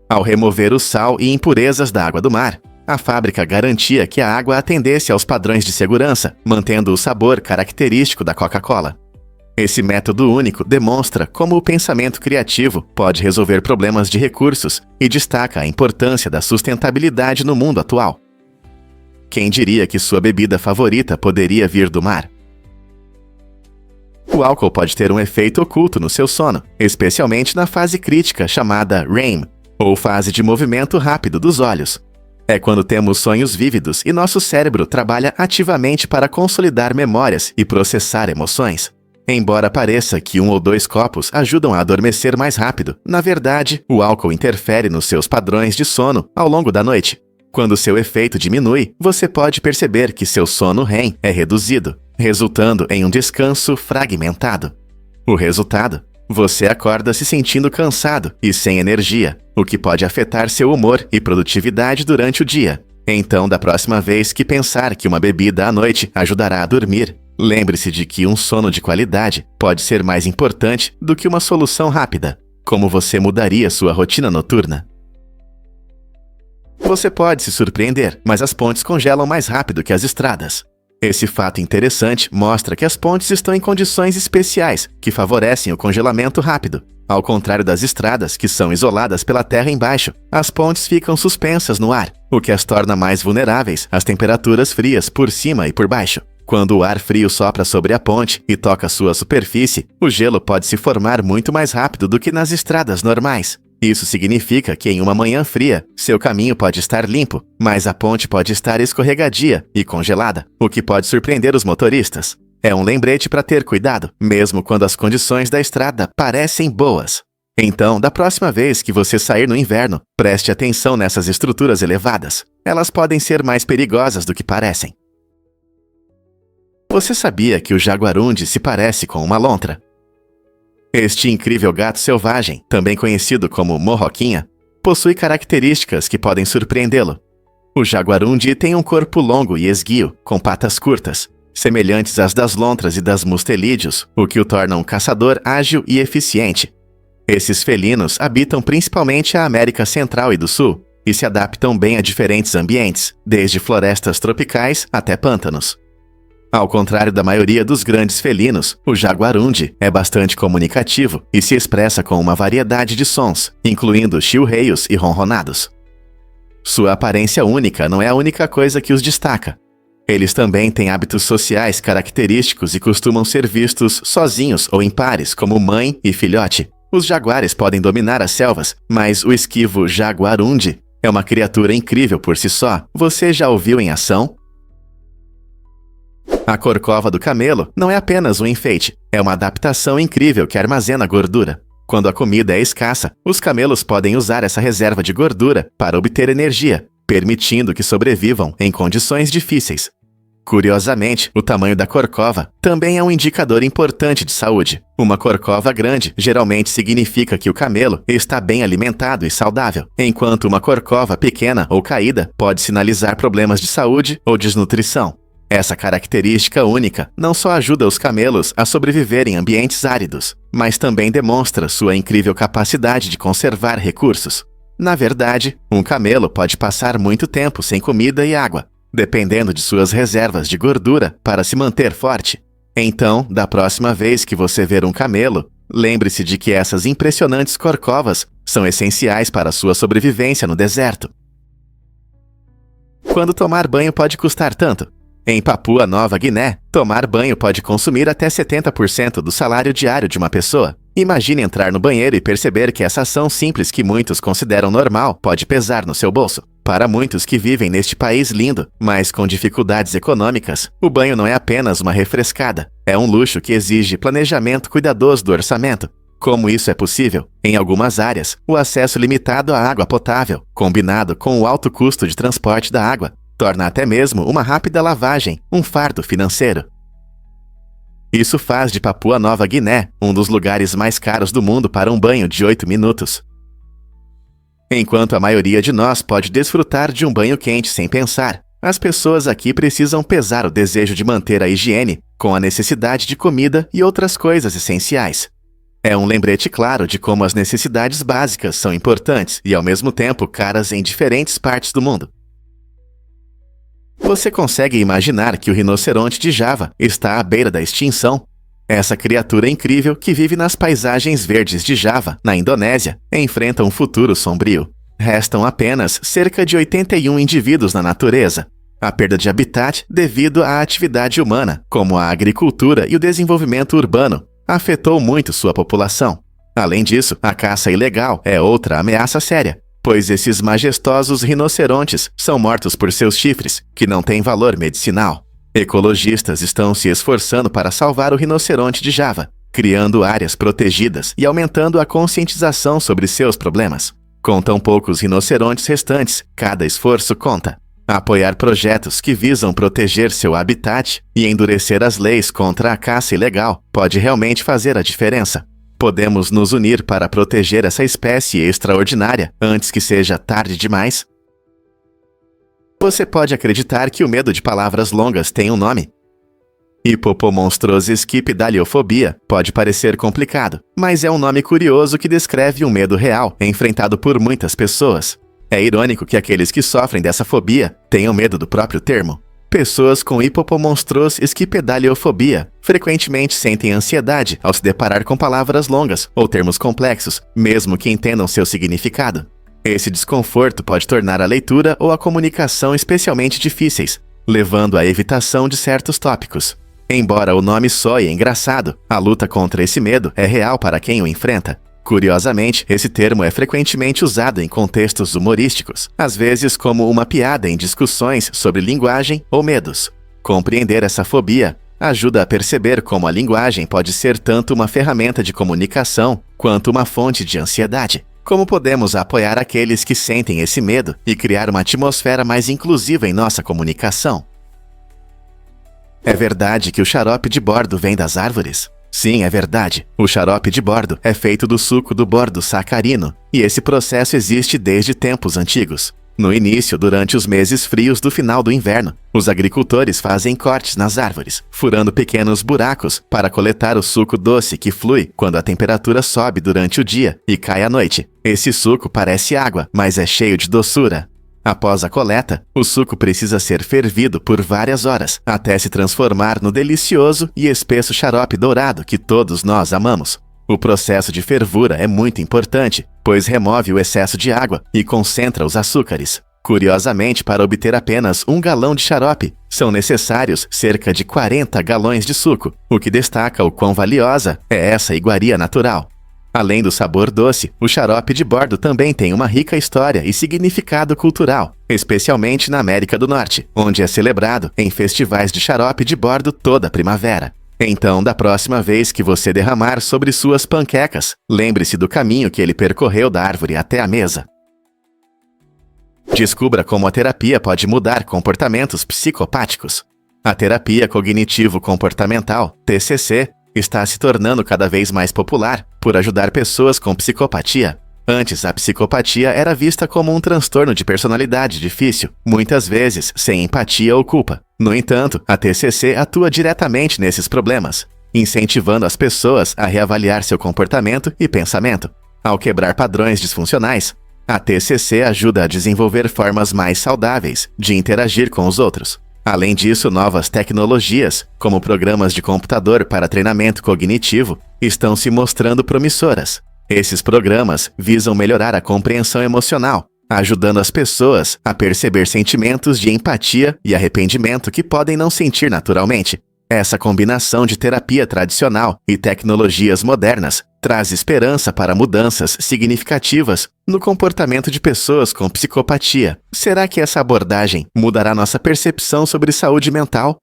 Speaker 1: Ao remover o sal e impurezas da água do mar, a fábrica garantia que a água atendesse aos padrões de segurança, mantendo o sabor característico da Coca-Cola. Esse método único demonstra como o pensamento criativo pode resolver problemas de recursos e destaca a importância da sustentabilidade no mundo atual. Quem diria que sua bebida favorita poderia vir do mar? O álcool pode ter um efeito oculto no seu sono, especialmente na fase crítica chamada REM, ou fase de movimento rápido dos olhos. É quando temos sonhos vívidos e nosso cérebro trabalha ativamente para consolidar memórias e processar emoções. Embora pareça que 1 ou 2 copos ajudam a adormecer mais rápido, na verdade, o álcool interfere nos seus padrões de sono ao longo da noite. Quando seu efeito diminui, você pode perceber que seu sono REM é reduzido, resultando em um descanso fragmentado. O resultado? Você acorda se sentindo cansado e sem energia, o que pode afetar seu humor e produtividade durante o dia. Então, da próxima vez que pensar que uma bebida à noite ajudará a dormir, lembre-se de que um sono de qualidade pode ser mais importante do que uma solução rápida. Como você mudaria sua rotina noturna? Você pode se surpreender, mas as pontes congelam mais rápido que as estradas. Esse fato interessante mostra que as pontes estão em condições especiais que favorecem o congelamento rápido. Ao contrário das estradas, que são isoladas pela terra embaixo, as pontes ficam suspensas no ar, o que as torna mais vulneráveis às temperaturas frias por cima e por baixo. Quando o ar frio sopra sobre a ponte e toca sua superfície, o gelo pode se formar muito mais rápido do que nas estradas normais. Isso significa que em uma manhã fria, seu caminho pode estar limpo, mas a ponte pode estar escorregadia e congelada, o que pode surpreender os motoristas. É um lembrete para ter cuidado, mesmo quando as condições da estrada parecem boas. Então, da próxima vez que você sair no inverno, preste atenção nessas estruturas elevadas. Elas podem ser mais perigosas do que parecem. Você sabia que o jaguarundi se parece com uma lontra? Este incrível gato selvagem, também conhecido como morroquinha, possui características que podem surpreendê-lo. O jaguarundi tem um corpo longo e esguio, com patas curtas, semelhantes às das lontras e das mustelídeos, o que o torna um caçador ágil e eficiente. Esses felinos habitam principalmente a América Central e do Sul, e se adaptam bem a diferentes ambientes, desde florestas tropicais até pântanos. Ao contrário da maioria dos grandes felinos, o jaguarundi é bastante comunicativo e se expressa com uma variedade de sons, incluindo chilreios e ronronados. Sua aparência única não é a única coisa que os destaca. Eles também têm hábitos sociais característicos e costumam ser vistos sozinhos ou em pares, como mãe e filhote. Os jaguares podem dominar as selvas, mas o esquivo jaguarundi é uma criatura incrível por si só. Você já o viu em ação? A corcova do camelo não é apenas um enfeite, é uma adaptação incrível que armazena gordura. Quando a comida é escassa, os camelos podem usar essa reserva de gordura para obter energia, permitindo que sobrevivam em condições difíceis. Curiosamente, o tamanho da corcova também é um indicador importante de saúde. Uma corcova grande geralmente significa que o camelo está bem alimentado e saudável, enquanto uma corcova pequena ou caída pode sinalizar problemas de saúde ou desnutrição. Essa característica única não só ajuda os camelos a sobreviver em ambientes áridos, mas também demonstra sua incrível capacidade de conservar recursos. Na verdade, um camelo pode passar muito tempo sem comida e água, dependendo de suas reservas de gordura para se manter forte. Então, da próxima vez que você ver um camelo, lembre-se de que essas impressionantes corcovas são essenciais para sua sobrevivência no deserto. Quando tomar banho pode custar tanto? Em Papua Nova Guiné, tomar banho pode consumir até 70% do salário diário de uma pessoa. Imagine entrar no banheiro e perceber que essa ação simples que muitos consideram normal pode pesar no seu bolso. Para muitos que vivem neste país lindo, mas com dificuldades econômicas, o banho não é apenas uma refrescada. É um luxo que exige planejamento cuidadoso do orçamento. Como isso é possível? Em algumas áreas, o acesso limitado à água potável, combinado com o alto custo de transporte da água, torna até mesmo uma rápida lavagem um fardo financeiro. Isso faz de Papua Nova Guiné um dos lugares mais caros do mundo para um banho de 8 minutos. Enquanto a maioria de nós pode desfrutar de um banho quente sem pensar, as pessoas aqui precisam pesar o desejo de manter a higiene com a necessidade de comida e outras coisas essenciais. É um lembrete claro de como as necessidades básicas são importantes e ao mesmo tempo caras em diferentes partes do mundo. Você consegue imaginar que o rinoceronte de Java está à beira da extinção? Essa criatura incrível que vive nas paisagens verdes de Java, na Indonésia, enfrenta um futuro sombrio. Restam apenas cerca de 81 indivíduos na natureza. A perda de habitat devido à atividade humana, como a agricultura e o desenvolvimento urbano, afetou muito sua população. Além disso, a caça ilegal é outra ameaça séria, pois esses majestosos rinocerontes são mortos por seus chifres, que não têm valor medicinal. Ecologistas estão se esforçando para salvar o rinoceronte de Java, criando áreas protegidas e aumentando a conscientização sobre seus problemas. Com tão poucos rinocerontes restantes, cada esforço conta. Apoiar projetos que visam proteger seu habitat e endurecer as leis contra a caça ilegal pode realmente fazer a diferença. Podemos nos unir para proteger essa espécie extraordinária antes que seja tarde demais? Você pode acreditar que o medo de palavras longas tem um nome? Hipopomonstrosesquipedaliofobia pode parecer complicado, mas é um nome curioso que descreve um medo real enfrentado por muitas pessoas. É irônico que aqueles que sofrem dessa fobia tenham medo do próprio termo. Pessoas com hipopomonstrosesquipedaliofobia frequentemente sentem ansiedade ao se deparar com palavras longas ou termos complexos, mesmo que entendam seu significado. Esse desconforto pode tornar a leitura ou a comunicação especialmente difíceis, levando à evitação de certos tópicos. Embora o nome soe engraçado, a luta contra esse medo é real para quem o enfrenta. Curiosamente, esse termo é frequentemente usado em contextos humorísticos, às vezes como uma piada em discussões sobre linguagem ou medos. Compreender essa fobia ajuda a perceber como a linguagem pode ser tanto uma ferramenta de comunicação quanto uma fonte de ansiedade. Como podemos apoiar aqueles que sentem esse medo e criar uma atmosfera mais inclusiva em nossa comunicação? É verdade que o xarope de bordo vem das árvores? Sim, é verdade. O xarope de bordo é feito do suco do bordo sacarino, e esse processo existe desde tempos antigos. No início, durante os meses frios do final do inverno, os agricultores fazem cortes nas árvores, furando pequenos buracos para coletar o suco doce que flui quando a temperatura sobe durante o dia e cai à noite. Esse suco parece água, mas é cheio de doçura. Após a coleta, o suco precisa ser fervido por várias horas, até se transformar no delicioso e espesso xarope dourado que todos nós amamos. O processo de fervura é muito importante, pois remove o excesso de água e concentra os açúcares. Curiosamente, para obter apenas 1 galão de xarope, são necessários cerca de 40 galões de suco, o que destaca o quão valiosa é essa iguaria natural. Além do sabor doce, o xarope de bordo também tem uma rica história e significado cultural, especialmente na América do Norte, onde é celebrado em festivais de xarope de bordo toda a primavera. Então, da próxima vez que você derramar sobre suas panquecas, lembre-se do caminho que ele percorreu da árvore até a mesa. Descubra como a terapia pode mudar comportamentos psicopáticos. A terapia cognitivo-comportamental, TCC, está se tornando cada vez mais popular por ajudar pessoas com psicopatia. Antes, a psicopatia era vista como um transtorno de personalidade difícil, muitas vezes sem empatia ou culpa. No entanto, a TCC atua diretamente nesses problemas, incentivando as pessoas a reavaliar seu comportamento e pensamento. Ao quebrar padrões disfuncionais, a TCC ajuda a desenvolver formas mais saudáveis de interagir com os outros. Além disso, novas tecnologias, como programas de computador para treinamento cognitivo, estão se mostrando promissoras. Esses programas visam melhorar a compreensão emocional, ajudando as pessoas a perceber sentimentos de empatia e arrependimento que podem não sentir naturalmente. Essa combinação de terapia tradicional e tecnologias modernas traz esperança para mudanças significativas no comportamento de pessoas com psicopatia. Será que essa abordagem mudará nossa percepção sobre saúde mental?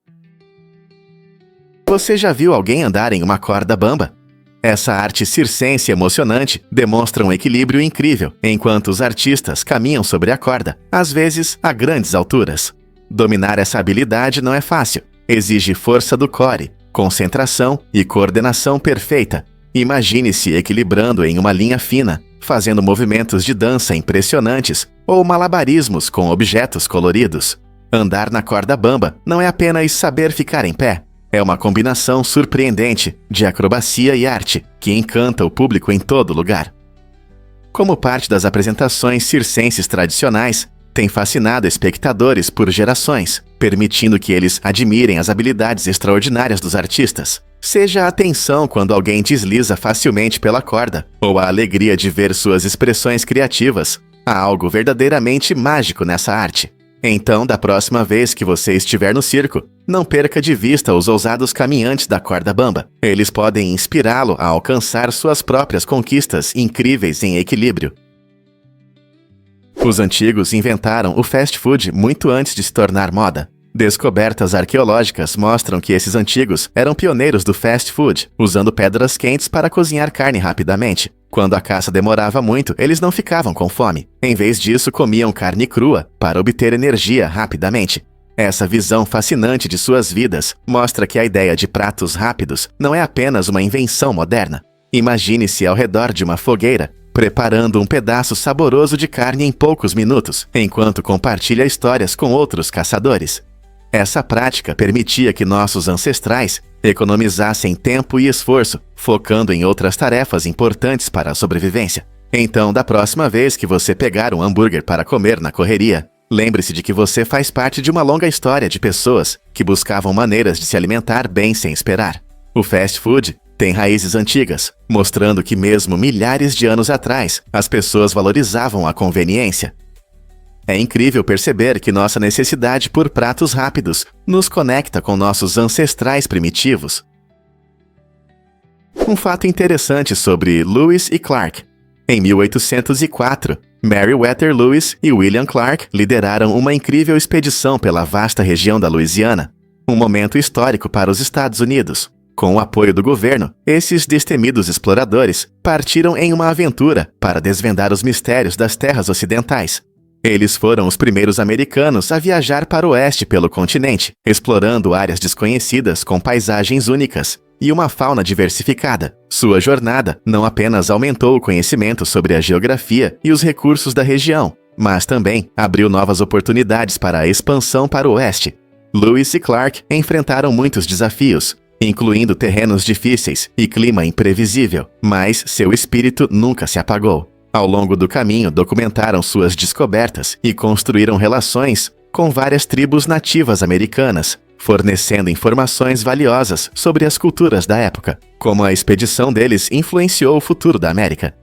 Speaker 1: Você já viu alguém andar em uma corda bamba? Essa arte circense emocionante demonstra um equilíbrio incrível, enquanto os artistas caminham sobre a corda, às vezes a grandes alturas. Dominar essa habilidade não é fácil. Exige força do core, concentração e coordenação perfeita. Imagine-se equilibrando em uma linha fina, fazendo movimentos de dança impressionantes ou malabarismos com objetos coloridos. Andar na corda bamba não é apenas saber ficar em pé. É uma combinação surpreendente de acrobacia e arte que encanta o público em todo lugar. Como parte das apresentações circenses tradicionais, tem fascinado espectadores por gerações, permitindo que eles admirem as habilidades extraordinárias dos artistas. Seja a tensão quando alguém desliza facilmente pela corda, ou a alegria de ver suas expressões criativas, há algo verdadeiramente mágico nessa arte. Então, da próxima vez que você estiver no circo, não perca de vista os ousados caminhantes da corda bamba. Eles podem inspirá-lo a alcançar suas próprias conquistas incríveis em equilíbrio. Os antigos inventaram o fast food muito antes de se tornar moda. Descobertas arqueológicas mostram que esses antigos eram pioneiros do fast food, usando pedras quentes para cozinhar carne rapidamente. Quando a caça demorava muito, eles não ficavam com fome. Em vez disso, comiam carne crua para obter energia rapidamente. Essa visão fascinante de suas vidas mostra que a ideia de pratos rápidos não é apenas uma invenção moderna. Imagine-se ao redor de uma fogueira, preparando um pedaço saboroso de carne em poucos minutos, enquanto compartilha histórias com outros caçadores. Essa prática permitia que nossos ancestrais economizassem tempo e esforço, focando em outras tarefas importantes para a sobrevivência. Então, da próxima vez que você pegar um hambúrguer para comer na correria, lembre-se de que você faz parte de uma longa história de pessoas que buscavam maneiras de se alimentar bem sem esperar. O fast food tem raízes antigas, mostrando que mesmo milhares de anos atrás, as pessoas valorizavam a conveniência. É incrível perceber que nossa necessidade por pratos rápidos nos conecta com nossos ancestrais primitivos. Um fato interessante sobre Lewis e Clark. Em 1804, Meriwether Lewis e William Clark lideraram uma incrível expedição pela vasta região da Louisiana, um momento histórico para os Estados Unidos. Com o apoio do governo, esses destemidos exploradores partiram em uma aventura para desvendar os mistérios das terras ocidentais. Eles foram os primeiros americanos a viajar para o oeste pelo continente, explorando áreas desconhecidas com paisagens únicas e uma fauna diversificada. Sua jornada não apenas aumentou o conhecimento sobre a geografia e os recursos da região, mas também abriu novas oportunidades para a expansão para o oeste. Lewis e Clark enfrentaram muitos desafios, incluindo terrenos difíceis e clima imprevisível, mas seu espírito nunca se apagou. Ao longo do caminho, documentaram suas descobertas e construíram relações com várias tribos nativas americanas, fornecendo informações valiosas sobre as culturas da época, como a expedição deles influenciou o futuro da América.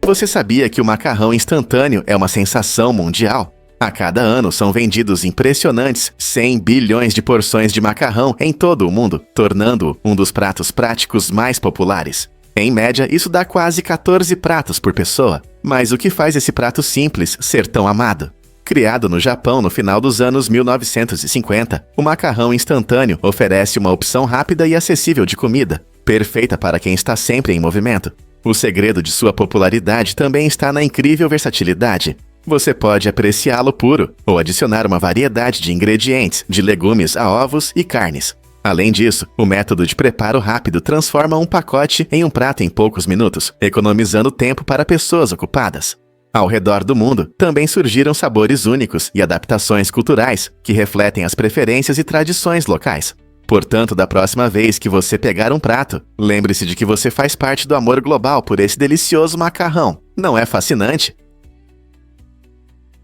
Speaker 1: Você sabia que o macarrão instantâneo é uma sensação mundial? A cada ano são vendidos impressionantes 100 bilhões de porções de macarrão em todo o mundo, tornando-o um dos pratos práticos mais populares. Em média, isso dá quase 14 pratos por pessoa. Mas o que faz esse prato simples ser tão amado? Criado no Japão no final dos anos 1950, o macarrão instantâneo oferece uma opção rápida e acessível de comida, perfeita para quem está sempre em movimento. O segredo de sua popularidade também está na incrível versatilidade. Você pode apreciá-lo puro ou adicionar uma variedade de ingredientes, de legumes a ovos e carnes. Além disso, o método de preparo rápido transforma um pacote em um prato em poucos minutos, economizando tempo para pessoas ocupadas. Ao redor do mundo, também surgiram sabores únicos e adaptações culturais que refletem as preferências e tradições locais. Portanto, da próxima vez que você pegar um prato, lembre-se de que você faz parte do amor global por esse delicioso macarrão. Não é fascinante?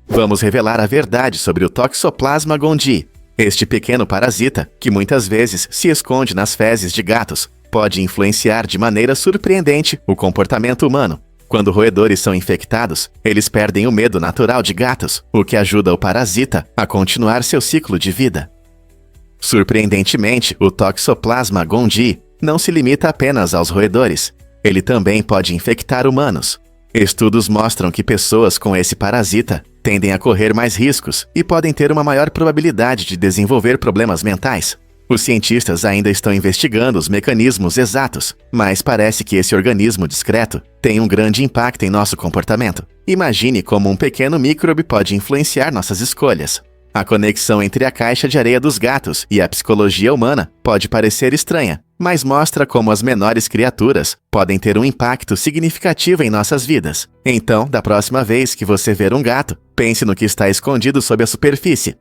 Speaker 1: Vamos revelar a verdade sobre o Toxoplasma gondii. Este pequeno parasita, que muitas vezes se esconde nas fezes de gatos, pode influenciar de maneira surpreendente o comportamento humano. Quando roedores são infectados, eles perdem o medo natural de gatos, o que ajuda o parasita a continuar seu ciclo de vida. Surpreendentemente, o Toxoplasma gondii não se limita apenas aos roedores. Ele também pode infectar humanos. Estudos mostram que pessoas com esse parasita tendem a correr mais riscos e podem ter uma maior probabilidade de desenvolver problemas mentais. Os cientistas ainda estão investigando os mecanismos exatos, mas parece que esse organismo discreto tem um grande impacto em nosso comportamento. Imagine como um pequeno microbe pode influenciar nossas escolhas. A conexão entre a caixa de areia dos gatos e a psicologia humana pode parecer estranha, mas mostra como as menores criaturas podem ter um impacto significativo em nossas vidas. Então, da próxima vez que você ver um gato, pense no que está escondido sob a superfície.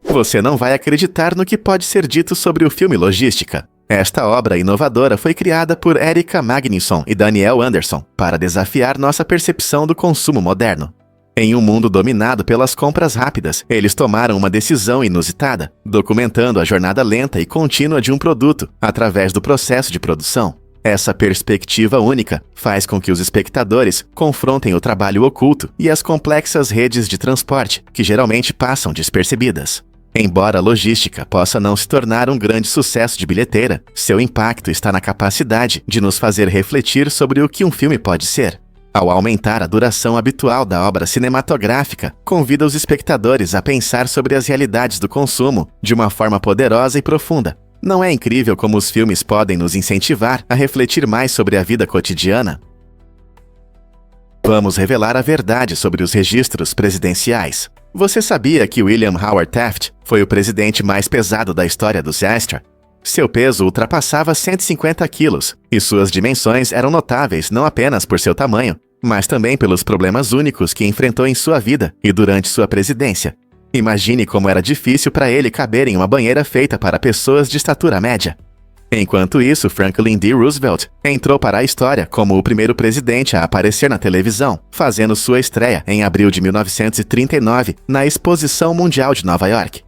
Speaker 1: Você não vai acreditar no que pode ser dito sobre o filme Logística. Esta obra inovadora foi criada por Erika Magnusson e Daniel Anderson para desafiar nossa percepção do consumo moderno. Em um mundo dominado pelas compras rápidas, eles tomaram uma decisão inusitada, documentando a jornada lenta e contínua de um produto através do processo de produção. Essa perspectiva única faz com que os espectadores confrontem o trabalho oculto e as complexas redes de transporte, que geralmente passam despercebidas. Embora a Logística possa não se tornar um grande sucesso de bilheteira, seu impacto está na capacidade de nos fazer refletir sobre o que um filme pode ser. Ao aumentar a duração habitual da obra cinematográfica, convida os espectadores a pensar sobre as realidades do consumo de uma forma poderosa e profunda. Não é incrível como os filmes podem nos incentivar a refletir mais sobre a vida cotidiana? Vamos revelar a verdade sobre os registros presidenciais. Você sabia que William Howard Taft foi o presidente mais pesado da história do Astra? Seu peso ultrapassava 150 quilos, e suas dimensões eram notáveis não apenas por seu tamanho, mas também pelos problemas únicos que enfrentou em sua vida e durante sua presidência. Imagine como era difícil para ele caber em uma banheira feita para pessoas de estatura média. Enquanto isso, Franklin D. Roosevelt entrou para a história como o primeiro presidente a aparecer na televisão, fazendo sua estreia em abril de 1939 na Exposição Mundial de Nova York.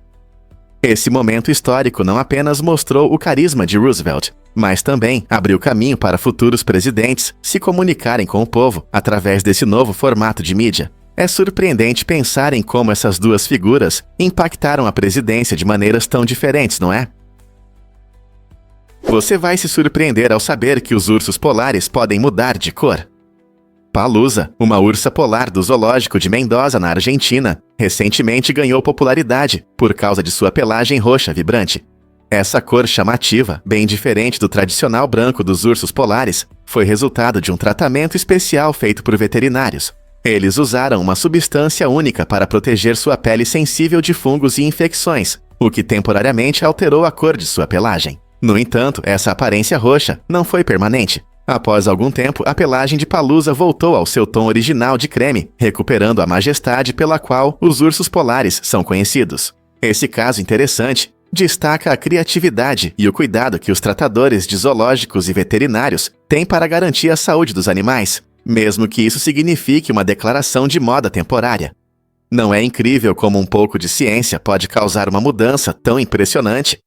Speaker 1: Esse momento histórico não apenas mostrou o carisma de Roosevelt, mas também abriu caminho para futuros presidentes se comunicarem com o povo através desse novo formato de mídia. É surpreendente pensar em como essas duas figuras impactaram a presidência de maneiras tão diferentes, não é? Você vai se surpreender ao saber que os ursos polares podem mudar de cor. Palusa, uma ursa polar do zoológico de Mendoza, na Argentina, recentemente ganhou popularidade por causa de sua pelagem roxa vibrante. Essa cor chamativa, bem diferente do tradicional branco dos ursos polares, foi resultado de um tratamento especial feito por veterinários. Eles usaram uma substância única para proteger sua pele sensível de fungos e infecções, o que temporariamente alterou a cor de sua pelagem. No entanto, essa aparência roxa não foi permanente. Após algum tempo, a pelagem de Palusa voltou ao seu tom original de creme, recuperando a majestade pela qual os ursos polares são conhecidos. Esse caso interessante destaca a criatividade e o cuidado que os tratadores de zoológicos e veterinários têm para garantir a saúde dos animais, mesmo que isso signifique uma declaração de moda temporária. Não é incrível como um pouco de ciência pode causar uma mudança tão impressionante?